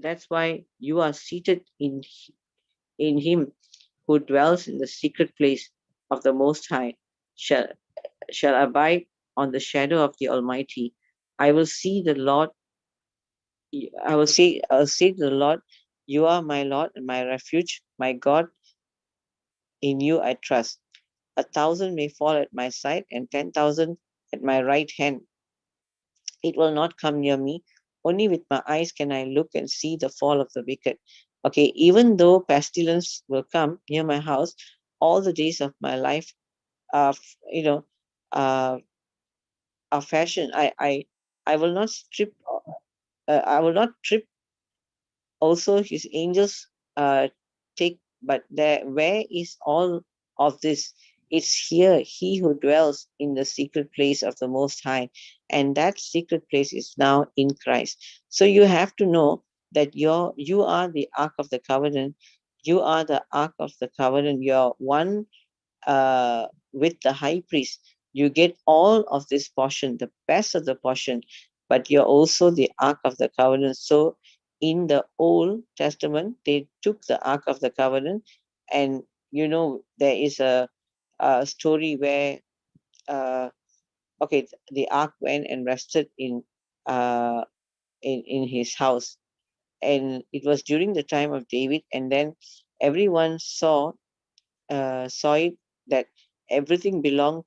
That's why you are seated in Him who dwells in the secret place of the Most High. Shall abide on the shadow of the Almighty. I will see the Lord. I'll say to the Lord, you are my Lord and my refuge, my God, in you I trust. 1,000 may fall at my side and 10,000 at my right hand. It will not come near me. Only with my eyes can I look and see the fall of the wicked. Okay, even though pestilence will come near my house, all the days of my life are, uh, are fashion. I will not I will not trip. Also his angels take, but there where is all of this? It's here, he who dwells in the secret place of the Most High, and that secret place is now in Christ. So you have to know that you are the ark of the covenant. You are the ark of the covenant. You're one with the high priest. You get all of this portion, the best of the portion, but you're also the Ark of the Covenant. So in the Old Testament, they took the Ark of the Covenant, and there is a story where okay, the ark went and rested uh in his house, and it was during the time of David, and then everyone saw it, that everything belonged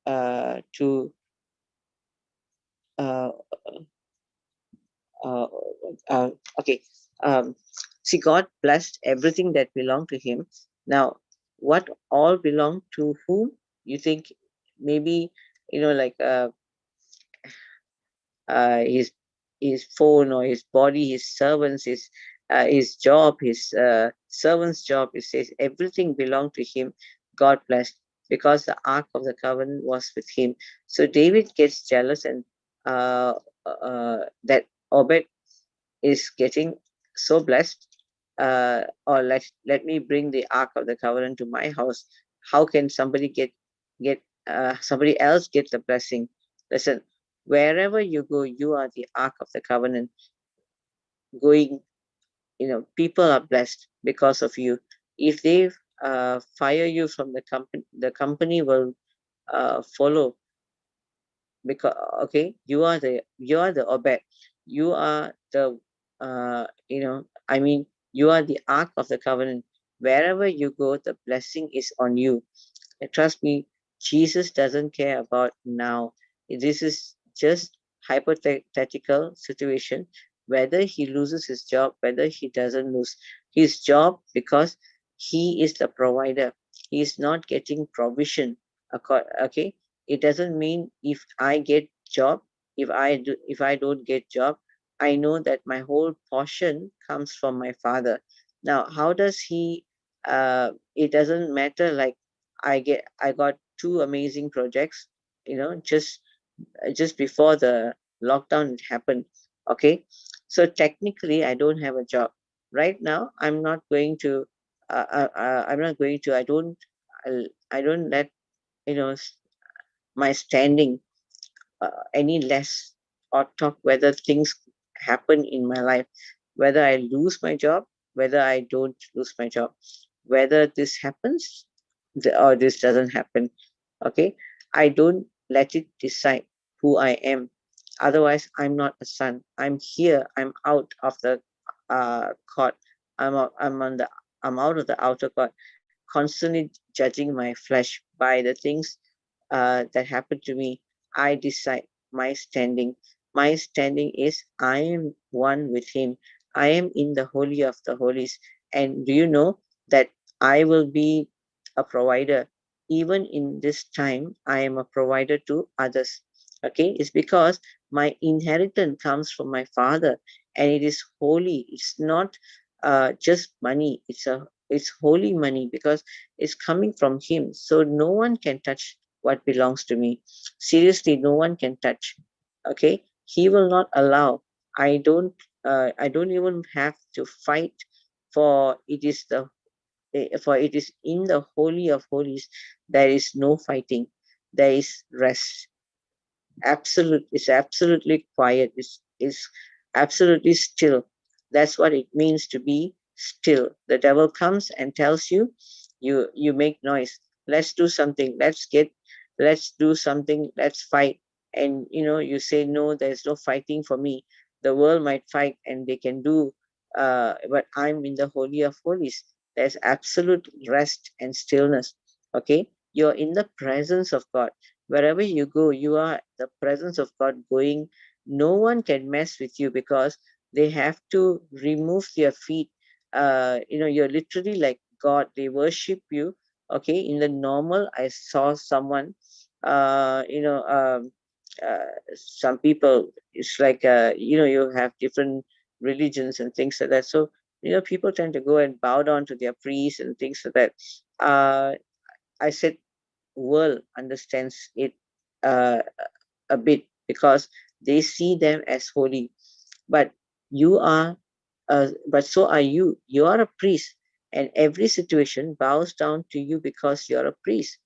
to uh, uh, uh, okay. Um, see, God blessed everything that belonged to Him. Now, what all belonged to whom? You think maybe like his phone or his body, his servants, his job, his servant's job. It says everything belonged to him. God blessed, because the ark of the covenant was with him. So David gets jealous, and that Obed is getting so blessed. Or let me bring the ark of the covenant to my house. How can somebody get somebody else get the blessing? Listen, wherever you go, you are the ark of the covenant going. People are blessed because of you. If they fire you from the company will follow, because okay, you are the Obed, you are the I mean, you are the ark of the covenant. Wherever you go, the blessing is on you. And trust me, Jesus doesn't care about now. This is just hypothetical situation, whether he loses his job, whether he doesn't lose his job, because he is the provider. He is not getting provision. Okay, it doesn't mean if I get job, if I don't get job, I know that my whole portion comes from my father. Now, how does he? It doesn't matter, like I got two amazing projects, just before the lockdown happened. Okay, so technically I don't have a job right now. I'm not going to. I don't let you know my standing any less, or talk whether things happen in my life, whether I lose my job, whether I don't lose my job, whether this happens or this doesn't happen. Okay, I don't let it decide who I am. Otherwise, I'm not a son. I'm here. I'm out of the court. I'm out of the outer court, constantly judging my flesh by the things that happen to me. I decide my standing. My standing is I am one with Him. I am in the Holy of the Holies. And do you know that I will be a provider? Even in this time, I am a provider to others. Okay, it's because my inheritance comes from my Father, and it is holy. It's not just money. It's holy money, because it's coming from Him. So no one can touch what belongs to me. Seriously, no one can touch. Okay, He will not allow. I don't even have to fight, for it is in the Holy of Holies. There is no fighting. There is rest. It's absolutely quiet. It's absolutely still. That's what it means to be still. The devil comes and tells you, you make noise. Let's do something. Let's do something. Let's fight. And you say, no, there's no fighting for me. The world might fight and they can do, but I'm in the Holy of Holies. There's absolute rest and stillness. Okay, you're in the presence of God. Wherever you go, you are the presence of God going. No one can mess with you, because they have to remove their feet. You're literally like God. They worship you. Okay, in the normal, I saw someone, uh, you know, um, some people, it's like, you have different religions and things like that. So, people tend to go and bow down to their priests and things like that. I said, world understands it uh, a bit, because they see them as holy. But you are, but so are you. You are a priest, and every situation bows down to you because you are a priest.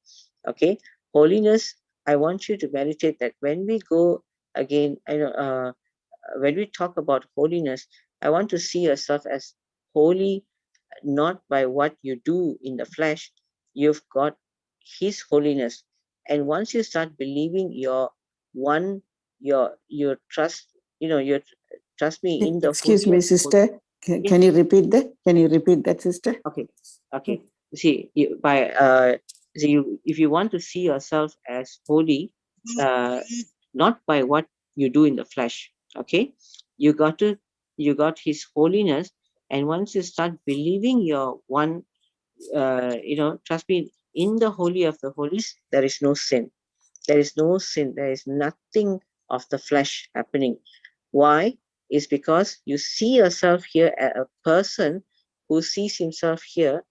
Okay, holiness. I want you to meditate that when we go again. When we talk about holiness, I want to see yourself as holy, not by what you do in the flesh. You've got His holiness. And once you start believing your trust, your trust me in the Excuse holy me, of the holy. sister. Can Yes. you repeat that? Can you repeat that, sister? Okay. See, if you want to see yourself as holy, uh, not by what you do in the flesh, okay, you got to you got His holiness, and once you start believing your one, trust me, in the holy of the holies, there is no sin. There is no sin. There is nothing of the flesh happening. Why? Is because you see yourself here as a person who sees himself here.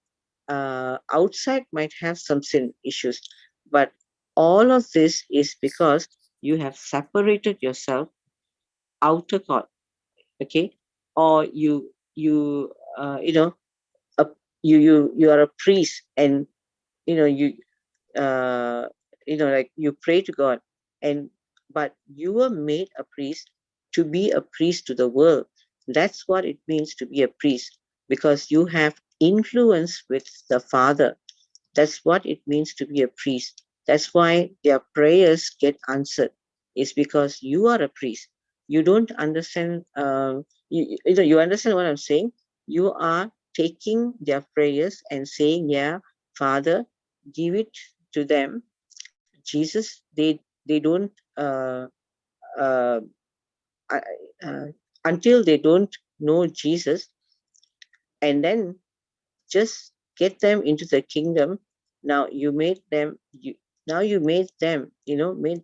Outside might have some sin issues, but all of this is because you have separated yourself outer court, okay, or you you know a, you are a priest, and you know you uh, like you pray to God, and but you were made a priest to be a priest to the world. That's what it means to be a priest, because you have influence with the Father. That's what it means to be a priest. That's why their prayers get answered. It's because you are a priest. You don't understand. You understand what I'm saying. You are taking their prayers and saying, "Yeah, Father, give it to them." Jesus, they don't uh, uh, uh, until they don't know Jesus, and then just get them into the kingdom. Now you made them made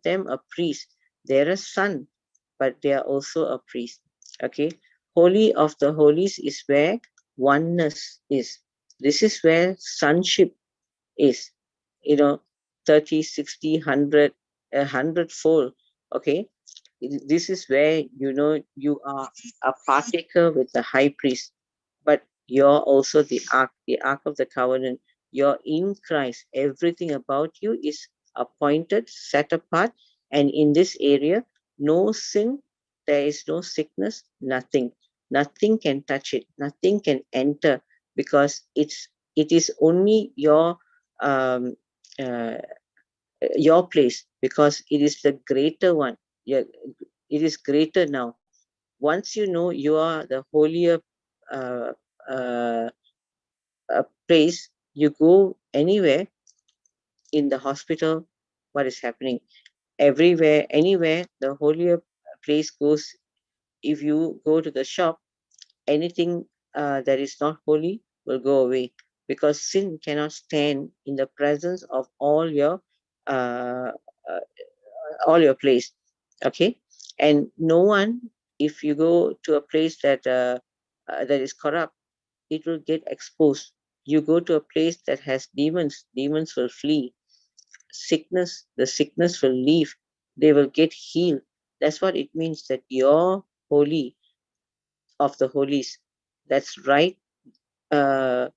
them a priest. They're a son, but they are also a priest. Okay. Holy of the holies is where oneness is. This is where sonship is. you know 30, 60, 100, 100-fold. Okay. This is where you are a partaker with the high priest, but you're also the ark of the covenant. You're in Christ. Everything about you is appointed, set apart, and in this area, no sin, there is no sickness, nothing can touch it, nothing can enter, because it is only um, uh, your place, because it is the greater one. Yeah, it is greater now. Once you know you are the holier uh, uh, place, you go anywhere in the hospital. What is happening? Everywhere, anywhere, the holier place goes. If you go to the shop, anything that is not holy will go away, because sin cannot stand in the presence of uh, uh, all your place. Okay. And no one, if you go to a place that is corrupt, it will get exposed. You go to a place that has demons will flee. The sickness will leave. They will get healed. That's what it means, that you're holy of the holies. That's right. uh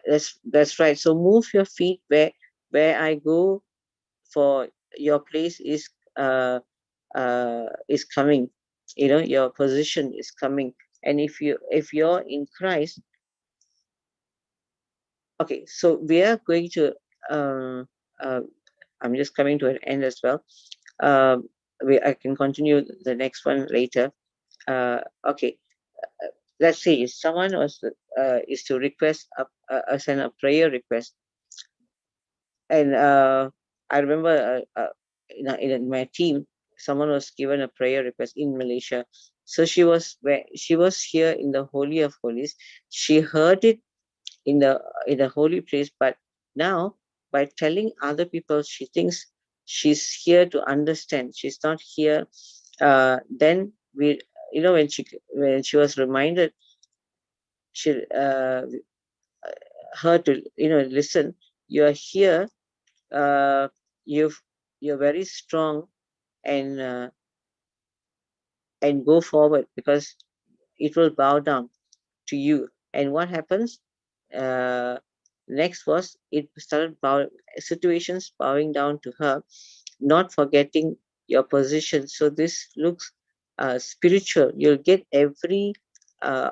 that's right. So move your feet where I go, for your place is coming. Your position is coming. And if you're in Christ. Okay, so we are going to uh, uh, I'm just coming to an end as well. I can continue the next one later. Okay. Let's say if someone is to request send a prayer request. And I remember in my team, someone was given a prayer request in Malaysia. So she was here in the Holy of Holies. She heard it in the holy place, but now, by telling other people, she thinks she's here to understand. She's not here. Then when she was reminded, she her to listen. You're here. uh, you've you're very strong, and go forward, because it will bow down to you. And what happens next was, it started situations bowing down to her, not forgetting your position. So this looks spiritual. You'll get every uh,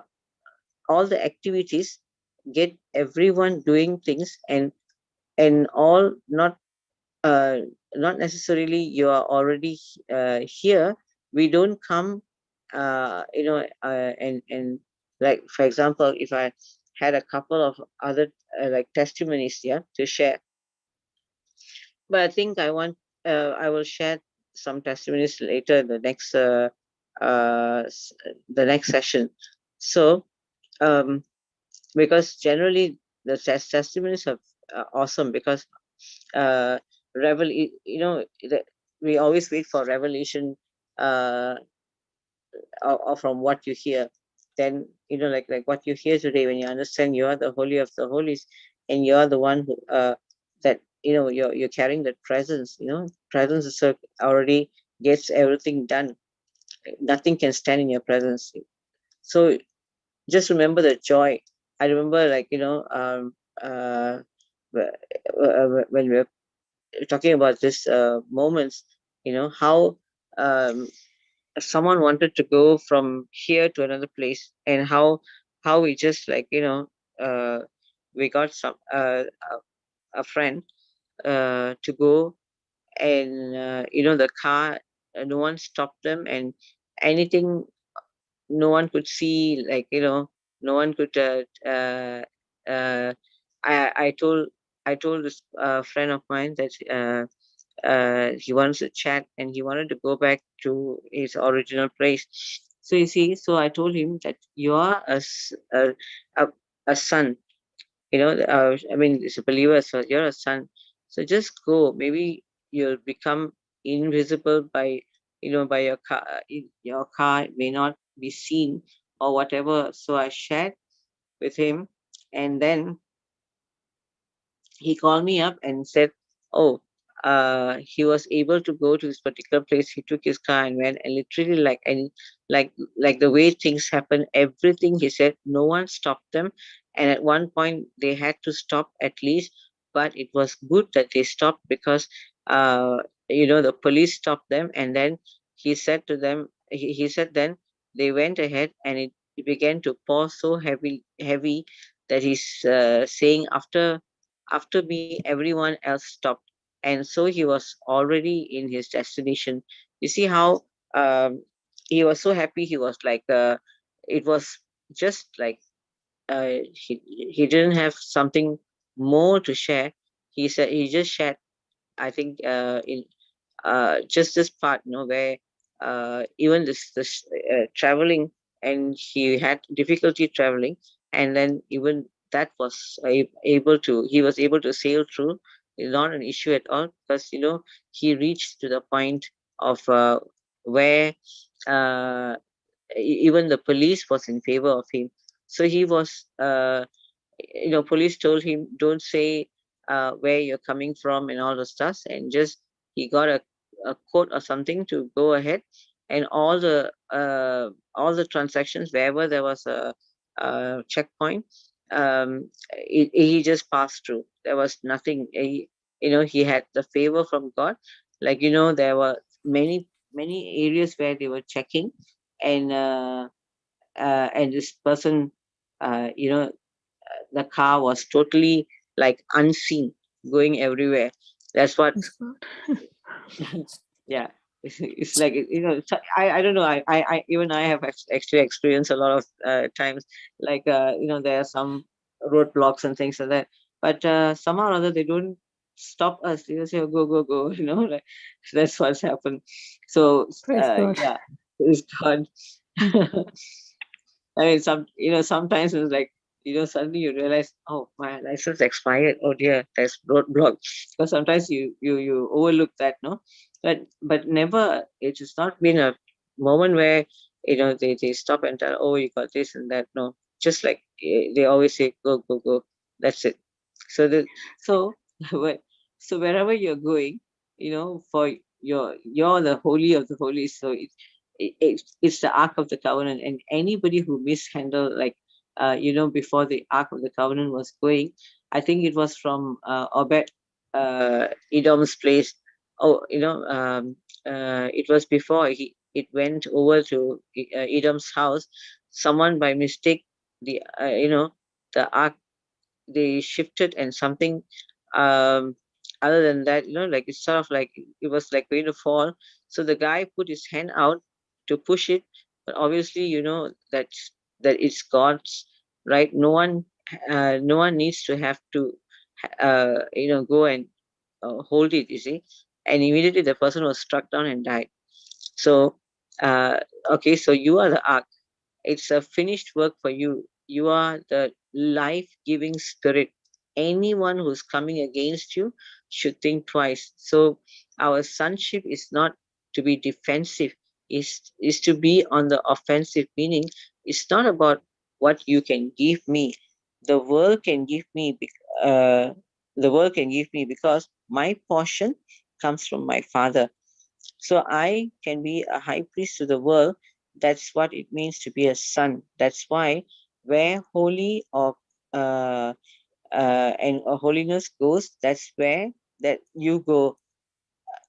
all the activities, get everyone doing things, and all uh, not necessarily you are already here. We don't come, and like, for example, if I had a couple of other like testimonies, yeah, to share, but I think I will share some testimonies later in the next session. So, um, because generally the testimonies are awesome, because uh, we always wait for revelation, uh, or from what you hear. Then, like what you hear today, when you understand you are the holy of the holies, and you are the one who that you're carrying that presence. Presence is already gets everything done. Nothing can stand in your presence. So just remember the joy. I remember, like, when we were talking about this moments, how um, someone wanted to go from here to another place, and how we just, like, uh, we got a friend to go, and the car, no one stopped them, and anything, no one could see, like, no one could uh, I told this friend of mine that he wants to chat, and he wanted to go back to his original place. So you see, so I told him that you are a, a son, I mean, it's a believer, so you're a son. So just go. Maybe you'll become invisible by, by your car. Your car may not be seen or whatever. So I shared with him, and then he called me up and said, "Oh, he was able to go to this particular place. He took his car and went, and literally, like the way things happen, everything." He said, no one stopped them, and at one point they had to stop at least, but it was good that they stopped, because the police stopped them, and then he said to them, he said then they went ahead, and it began to pour so heavy, that he's saying, after me, everyone else stopped. And so he was already in his destination. You see how he was so happy. He was like, it was just like, he didn't have something more to share. He said he just shared, I think, in just this part, where even this traveling, and he had difficulty traveling, and then even that was able to he was able to sail through. It's not an issue at all, because he reached to the point of where uh, even the police was in favor of him. So he was police told him, don't say where you're coming from and all the stuff, and just he got a code or something to go ahead, and all the transactions, wherever there was a checkpoint, he just passed through. There was nothing. He had the favor from God. Like, there were many areas where they were checking, and this person, you know the car was totally like unseen, going everywhere. That's what. Praise God. Yeah, it's like, I don't know. I even I have actually experienced a lot of times, like, there are some roadblocks and things like that, but somehow or other they don't stop us. They just say, "Oh, go, go, go." Like, that's what's happened. So Praise God. yeah, it's God. I mean, sometimes it's like, suddenly you realize, oh, my license expired. Oh dear, there's roadblock. Because sometimes you overlook that, no? But never, it has not been a moment where, they stop and tell, oh, you got this and that. No, just like, they always say, go, go, go. That's it. So so where- so wherever you're going, for you're the holy of the holies. So it's the Ark of the Covenant, and anybody who mishandled, like, before the Ark of the Covenant was going, I think it was from Obed Edom's place. Oh, it was before it went over to Edom's house. Someone by mistake the ark, they shifted, and something um other than that, like it's sort of like it was like going to fall. So the guy put his hand out to push it, but obviously that it's God's, right? No one needs to have to go and hold it, you see. And immediately the person was struck down and died. So uh okay, so you are the ark. It's a finished work for you. You are the life giving spirit. Anyone who's coming against you should think twice. So, our sonship is not to be defensive, is to be on the offensive, meaning it's not about what you can give me. The world can give me, the world can give me because my portion comes from my Father. So I can be a high priest to the world. That's what it means to be a son. That's why where holy or and holiness goes, that's where that you go.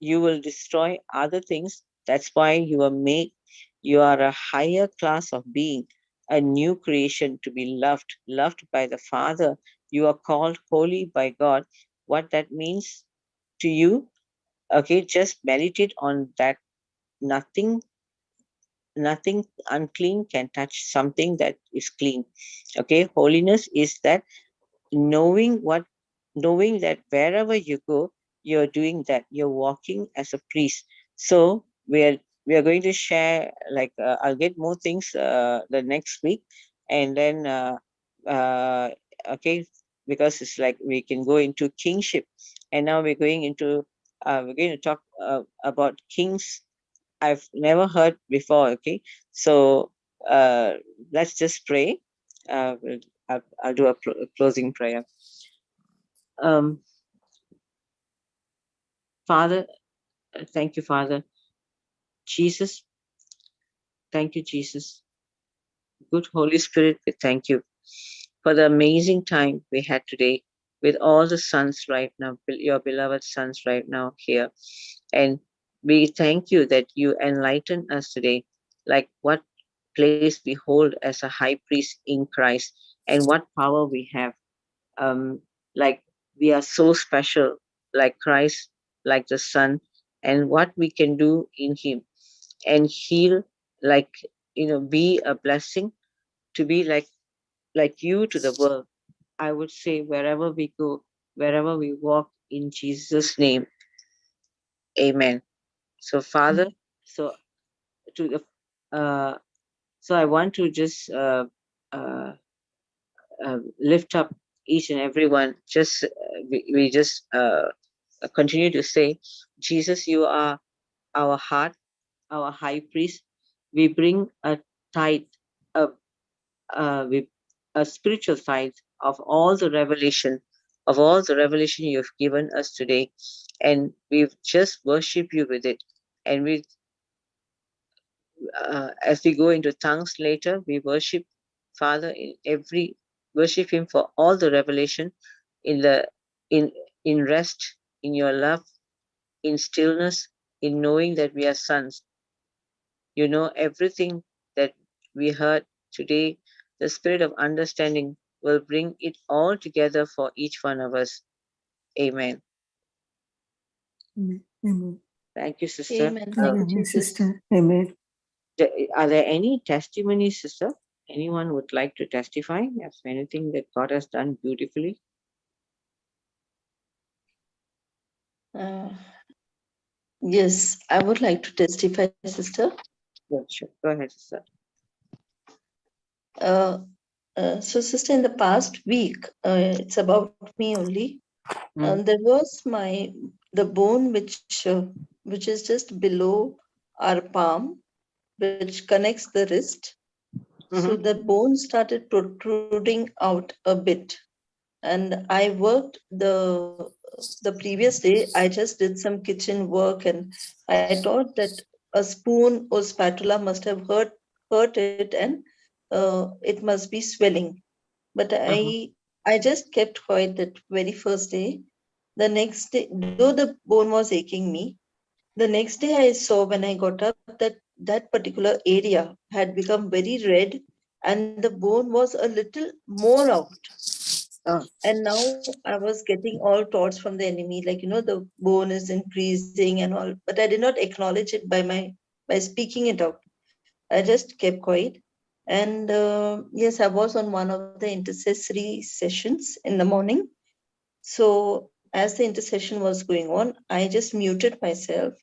You will destroy other things. That's why you are made. You are a higher class of being, a new creation to be loved by the Father. You are called holy by God. What that means to you, okay, just meditate on that. Nothing nothing unclean can touch something that is clean. Okay, holiness is that knowing what knowing that wherever you go, you're doing that, you're walking as a priest. So we are going to share, like, I'll get more things the next week. And then uh okay, because it's like we can go into kingship. And now we're going to talk about kings. I've never heard before. Okay, so uh, let's just pray. I'll do a closing prayer. Um, Father, thank you, Father. Jesus, thank you, Jesus. Good Holy Spirit, we thank you for the amazing time we had today with all the sons right now, your beloved sons right now here. And we thank you that you enlighten us today, like what place we hold as a high priest in Christ, and what power we have. Um, like we are so special, like Christ, like the Son, and what we can do in Him and heal, like, be a blessing, to be like you to the world. I would say wherever we go, wherever we walk, in Jesus' name, Amen. So, Father, so to the uh, so I want to just uh, lift up each and every one. Just we just continue to say, Jesus, you are our heart, our high priest. We bring a tithe, a, we, a spiritual tithe of all the revelation, you've given us today, and we've just worship you with it. And as we go into tongues later, we worship Father in every worship Him for all the revelation, in the in in rest, in your love, in stillness, in knowing that we are sons. You know everything that we heard today. The spirit of understanding will bring it all together for each one of us. Amen. Amen. Thank you, sister. Amen. Thank you, Amen, Jesus. sister. Amen. Are there any testimonies, sister? Anyone would like to testify of anything that God has done beautifully? Uh, yes, I would like to testify, sister. Yeah, sure. Go ahead, sister. So, sister, in the past week, it's about me only. There was the bone which is just below our palm, which connects the wrist. So the bone started protruding out a bit, and I worked the previous day. I just did some kitchen work, and I thought that a spoon or spatula must have hurt it, and it must be swelling. But I just kept quiet that very first day. The next day, though the bone was aching me, the next day I saw when I got up that that particular area had become very red, and the bone was a little more out. Oh. And now I was getting all thoughts from the enemy, like, the bone is increasing and all, but I did not acknowledge it by speaking it out. I just kept quiet. And yes, I was on one of the intercessory sessions in the morning. So as the intercession was going on, I just muted myself,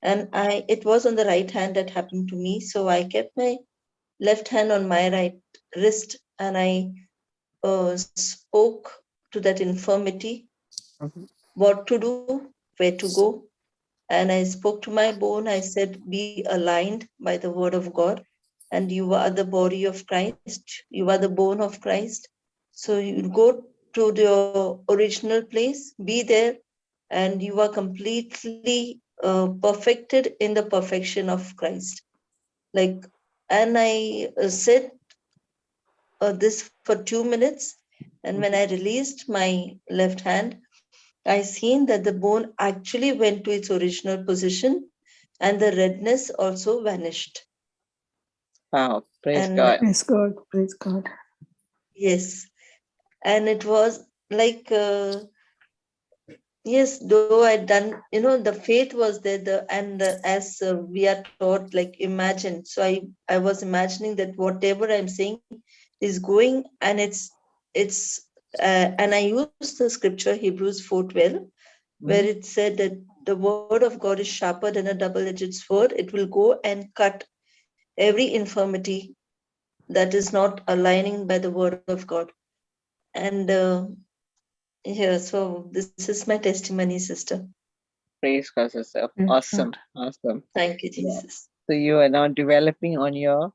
and it was on the right hand that happened to me. So I kept my left hand on my right wrist, and I spoke to that infirmity Mhm. what to do, where to go. And I spoke to my bone. I said, be aligned by the word of God, and you are the body of Christ. You are the bone of Christ. So you go to your original place, be there, and you are completely perfected in the perfection of Christ. Like, and I said this for 2 minutes. And when I released my left hand, I seen that the bone actually went to its original position, and the redness also vanished. Wow, praise And God. Praise God. Praise God. yes, and it was like, yes, though I'd done, the faith was there, and as we are taught, like, imagine. So I was imagining that whatever I'm saying is going, and it's and I used the scripture Hebrews 4:12, where it said that the word of God is sharper than a double-edged sword. It will go and cut every infirmity that is not aligning by the word of God. And yeah, so this is my testimony, sister. Praise God, sister. Praise Awesome. God. Awesome. Thank you, Yeah. Jesus. So you are now developing on your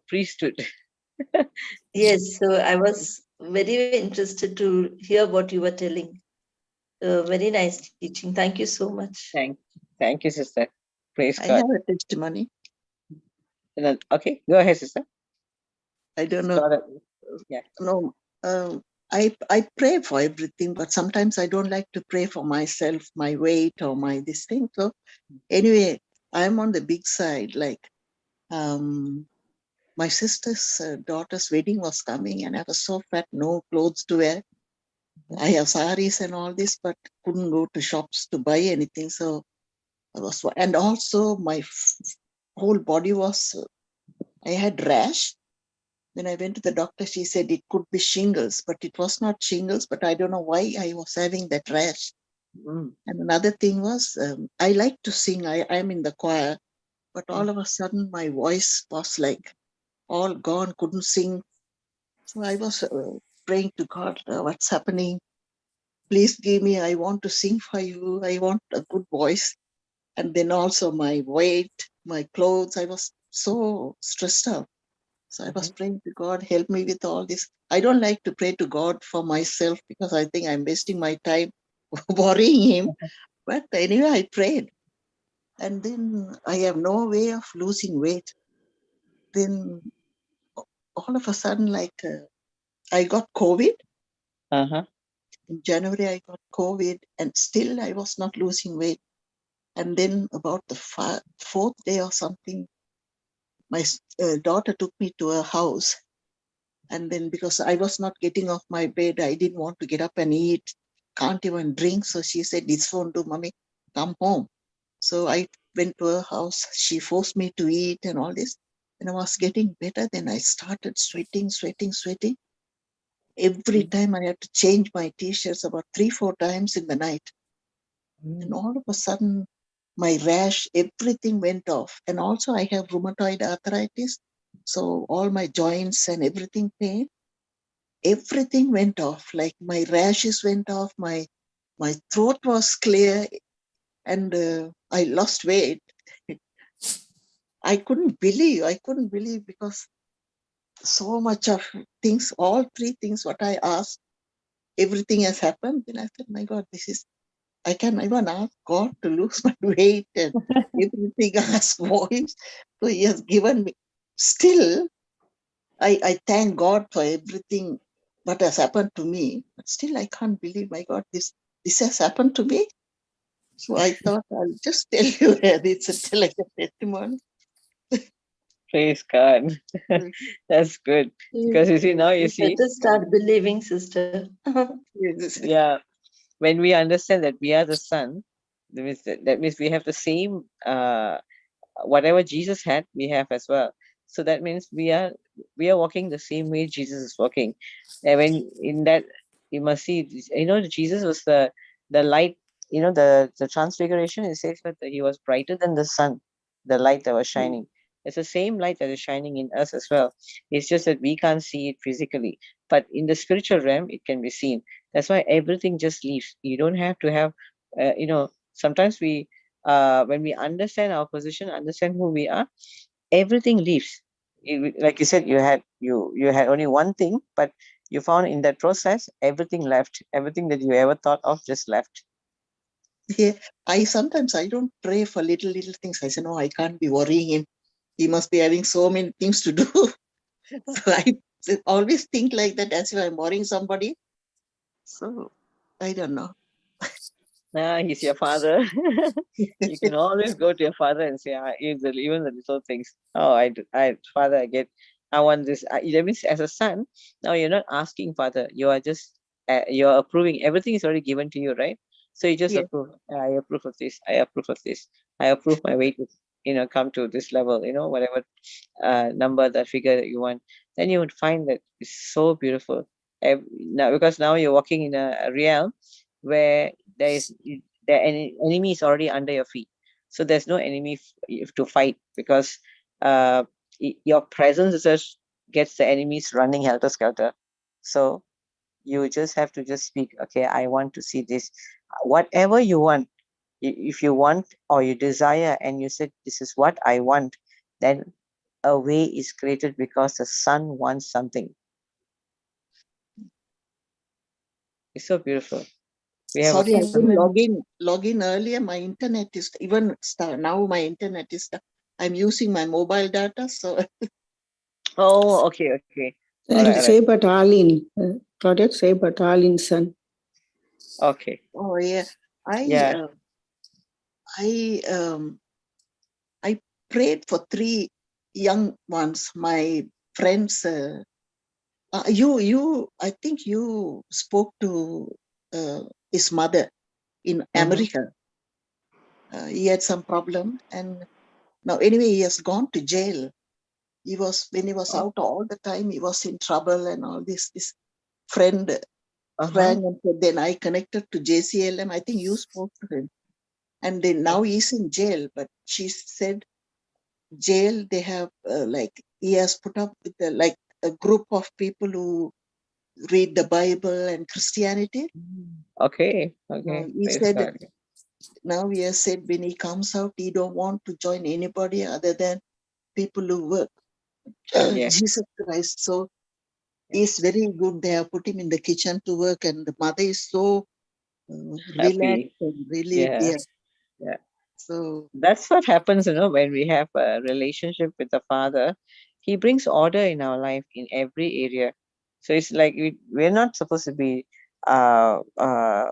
priesthood. Yes, so I was very interested to hear what you were telling. Very nice teaching. Thank you so much. Thank you, sister. Praise I God. have a testimony. And then, okay, go ahead, sister. I don't know. Start up. Yeah. No, I pray for everything, but sometimes I don't like to pray for myself, my weight or my this thing. So anyway, I'm on the big side. Like my sister's daughter's wedding was coming, and I was so fat, no clothes to wear. I have saris and all this, but couldn't go to shops to buy anything. So I was, and also my whole body was. I had rash. When I went to the doctor, she said it could be shingles, but it was not shingles. But I don't know why I was having that rash. Mm. And another thing was, I like to sing. I'm in the choir, but all of a sudden my voice was like all gone, couldn't sing. So I was praying to God, what's happening? Please give me, I want to sing for you. I want a good voice. And then also my weight, my clothes, I was so stressed out. So I was praying to God, help me with all this. I don't like to pray to God for myself because I think I'm wasting my time worrying Him. But anyway, I prayed. And then I have no way of losing weight. Then all of a sudden, like I got COVID. Uh-huh. In January, I got COVID, and still I was not losing weight. And then about the fourth day or something, my daughter took me to her house. And then because I was not getting off my bed, I didn't want to get up and eat, can't even drink. So she said, this won't do, mommy, come home. So I went to her house. She forced me to eat and all this. And I was getting better. Then I started sweating. Every time I had to change my t-shirts about 3-4 times in the night. And all of a sudden, my rash, everything went off. And also I have rheumatoid arthritis. So all my joints and everything pain. Everything went off. Like my rashes went off. My throat was clear. And I lost weight. I couldn't believe because so much of things, all three things what I asked, everything has happened. Then I said, my God, I can even ask God to lose my weight and everything ask voice. So He has given me. Still, I thank God for everything what has happened to me. But still, I can't believe, my God, this has happened to me. So I thought I'll just tell you that it's like a testimony. Praise God. That's good. Because you see, now you see, Better start believing, sister. yeah, when we understand that we are the Son, that means we have the same whatever Jesus had, we have as well. So that means we are walking the same way Jesus is walking. And when in that you must see, Jesus was the light. The transfiguration. It says that he was brighter than the sun, the light that was shining. It's the same light that is shining in us as well. It's just that we can't see it physically, but in the spiritual realm, it can be seen. That's why everything just leaves. You don't have to have, sometimes when we understand our position, understand who we are, everything leaves. Like you said, you had only one thing, but you found in that process everything left. Everything that you ever thought of just left. Yeah, I don't pray for little things. I say, no, I can't be worrying him. He must be having so many things to do. So I always think like that as if I'm worrying somebody. So I don't know. He's your father. You can always go to your father and say, even the little things. Oh, Father, I want this. That means as a son, now you're not asking Father. You are just, you're approving. Everything is already given to you, right? So you just Yeah. approve. I approve of this. I approve of this. I approve my way to, come to this level, whatever number, that figure that you want. Then you would find that it's so beautiful. Now, because now you're walking in a realm where the enemy is already under your feet, so there's no enemy to fight, because your presence just gets the enemies running helter skelter. So you just have to just speak, okay, I want to see this, whatever you want. If you want or you desire and you said, this is what I want, then a way is created, because the Son wants something. It's so beautiful. We have Sorry, I a didn't log in earlier. My internet is now my internet is I'm using my mobile data. So Oh, okay. All right. Say but all in project, say but all in son. Okay. oh yeah. Yeah. I prayed for 3 young ones, my friends. I think you spoke to his mother in America. He had some problem, and now anyway he has gone to jail. When he was out all the time, he was in trouble and all this. His friend rang and said, then I connected to JCILM. I think you spoke to him. And then now he's in jail, but she said jail, they have he has put up with like a group of people who read the Bible and Christianity. Okay. He said, now he has said when he comes out, he don't want to join anybody other than people who work Jesus Christ. So he's very good. They have put him in the kitchen to work, and the mother is so relaxed and really Yeah. So That's what happens, when we have a relationship with the Father. He brings order in our life in every area. So it's like we're not supposed to be uh, uh,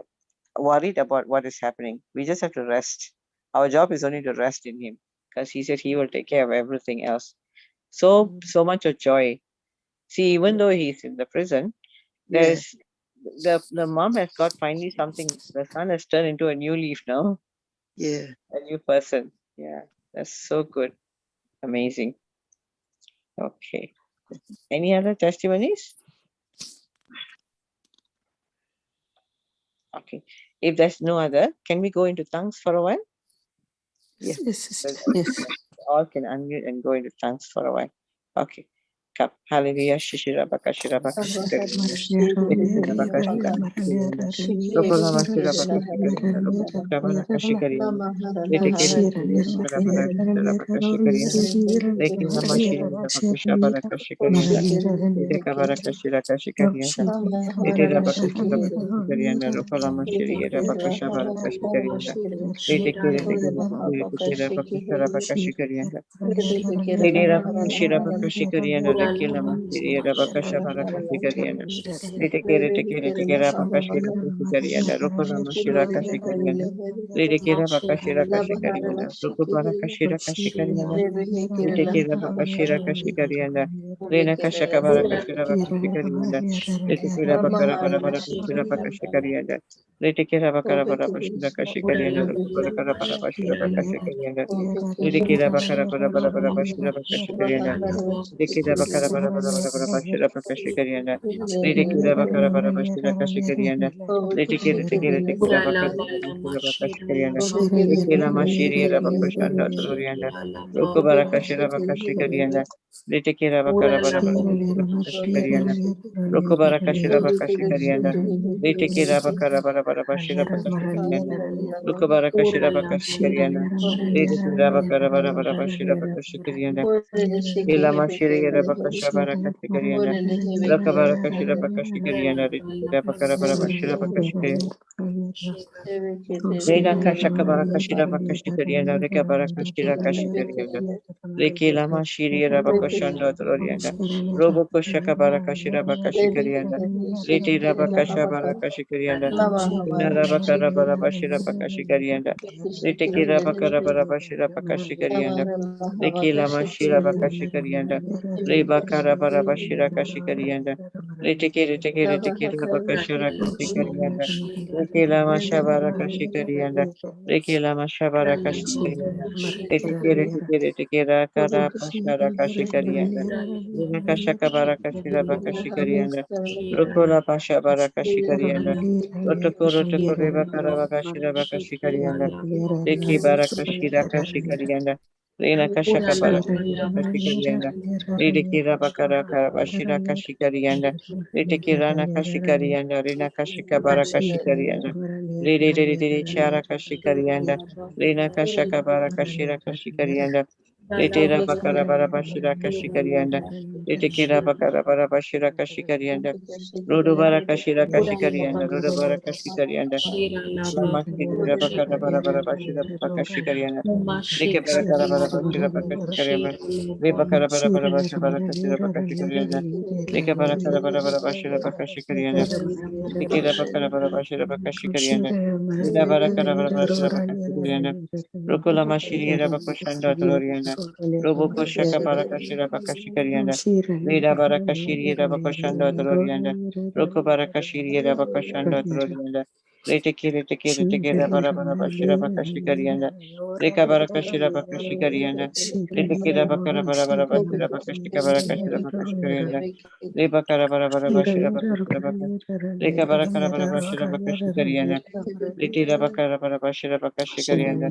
worried about what is happening. We just have to rest. Our job is only to rest in Him, because He said He will take care of everything else. So much of joy. See, even though he's in the prison, there's the mom has got finally something. The son has turned into a new leaf now, a new person. Yeah, that's so good. Amazing. Okay. Any other testimonies? Okay. If there's no other, can we go into tongues for a while? Yes, sister. Yes. All can unmute and go into tongues for a while. Okay. Come. Hallelujah. Shishirabaka shirabaka shikari. Shishirabaka shikari. Rokolama shirabaka shikari. Rokolama shirabaka shikari. Letekere shirabaka shirabaka shikari. Lekinama shirabaka shirabaka shikari. Letekabaka shirabaka shikari. Letirabaka shirabaka shikari. Rokolama shirabaka shirabaka shikari. Letekere shirabaka shirabaka shikari. Lady Rabaka Shirabaka Shikari and Rekila Mashiri Rabakasha Barakashikariana. Ritikira Bakashira Kashikariana. Rukula Mashira Kashikariana. Ritikira Bakashira Kashikariana. Rukubara Kashira Kashikariana. Ritikira Bakashira Kashikariana. Rena Kashakabara Kashira Bakashikariana. Ritikira Bakara Barakashira Bakashikariana. Ritikira Bakara Barabashira Kashikariana. Rukubara Barabashira Bakashikariana. Ritikira Bakara Barabashira Bakashikariana. Ritikira Bakara Barabashira Bakashikariana. Ritikira Bakara Barabashira Kashikariana. Ritikira Bakara Barabashira Bakashikariana. Rikila Mashiri Rabakushanda Torianda. Rukubara Kashira Bakashikariana. Ritikira Bakara Barabashira Bakashikariana. Rukubara Kashira Bakashikariana. Ritikira Bakara Barabashira Bakashikariana. Rukubara Kashira Bakashikariana. Ritikira Bakara Barabashira Bakashikariana. Ila Mashiri Rabakasha Barakashikariana. Rakabara Kashira Bakashikariana. Ritikira Bakara Barabashira Bakashikariana. Rega Kashakabara Kashira Bakashikariana. Rekabara Kashira Kashikariana. Reki Lama Shiri Rabakashanda Torianda. Robo Koshaka Barakashira Bakashikariana. Reti Rabakasha Barakashikariana. Ina Rabakara Barabashira Bakashikariana. Riteki Rabakara Barabashira Bakashikariana. Reki Lama Shira Bakashikariana. Rebakara Barabashira Kashikariana. Riteki Rabakashira Kashikariana. Reki Lama Shabara Kashikariana. Reki Lama Shabara Kashikariana. Ritiki Kara Pashara Kashikariana. Kashaka Barakashira Bakashikariana. Rukura Pasha Barakashikariana. Rotoko Reba Karavakashira Bakashikariana. Riki Barakashira Kashikariana. Rena Kashaka Barakashira Kashikariana. Ridiki Rabakara Karavashira Kashikariana. Ritiki Rana Kashikariana. Rena Kashika Barakashikariana. Ridi Chara Kashikariana. Rena Kashaka Barakashira Kashikariana. Ritira Bakara Barabashira Kashikarianda. Ritikira Bakara Barabashira Kashikarianda. Rudubara Kashira Kashikarianda. Rudubara Kashikarianda. Lama Shira Bakara Barabashira Bakashikarianda. Rike Barakara Barabashira Bakashikarianda. Ribakara Barabashira Bakashira Bakashikarianda. Rike Barakara Barabashira Bakashikarianda. Ritikira Bakara Barabashira Bakashikarianda. Rida Barakara Barabashira Bakashikarianda. Rukula Mashiri Rabakushanda Torianda. Roboko Shaka Barakashira Bakashikarianda. Rida Barakashiri Rabakushanda Torianda. Roko Barakashiri Rabakushanda Torianda. Rete Barabarabashira Bakashikarianda. Reka Barakashira Bakashikarianda. Rete Barabarabashira Bakashika Barakashira Bakashikarianda. Rebakara Barabarabashira Bakashira Bakashika. Reka Barabarabashira Bakashikarianda. Rete Barabarabashira Bakashikarianda.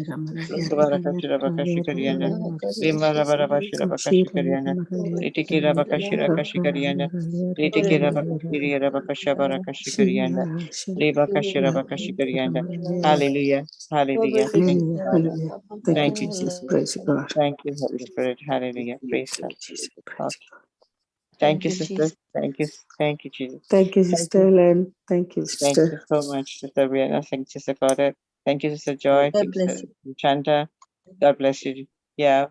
Rukabarakashira Bakashikariana, Rimarabarabashira Bakashikariana, Ritikira Bakashira Kashikariana, Ritikira Bakashira Bakashabarakashikariana, Ribakashira Bakashikariana. Hallelujah, hallelujah. Thank you, Father. Thank you, Thank you, Jesus. Jesus. Praise God. Thank you, Holy Spirit. Hallelujah. Praise Thank God. you, Jesus. Praise Okay. God. Thank you, sister. Thank you, Jesus. Thank you, Thank Sister you. Ellen. Thank you, Thank you Sister. so much, Sister Brianna. Thank you, Sister Claudette. Thank you, Sister Joy. God Thank you, bless Sister Chanta. God bless you. Yeah.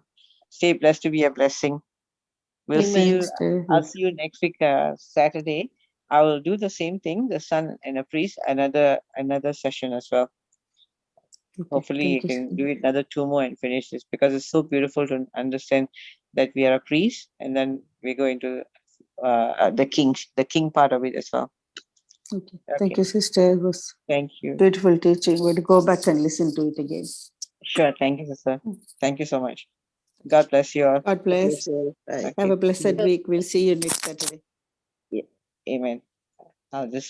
Stay blessed to be a blessing. We'll see Amen. you. Sister, I'll see you next week, Saturday. I will do the same thing, the son and a priest, another session as well. okay, Hopefully you thank can do it another 2 more and finish this, because it's so beautiful to understand that we are a priest and then we go into the king part of it as well. Okay. Okay. Thank you, Sister. It was Thank you. beautiful teaching. We'll go back and listen to it again. Sure. Thank you, sister. Thank you so much. God bless you all. God bless. Okay. Have a blessed week. We'll see you next Saturday. Yeah. Amen. I'll just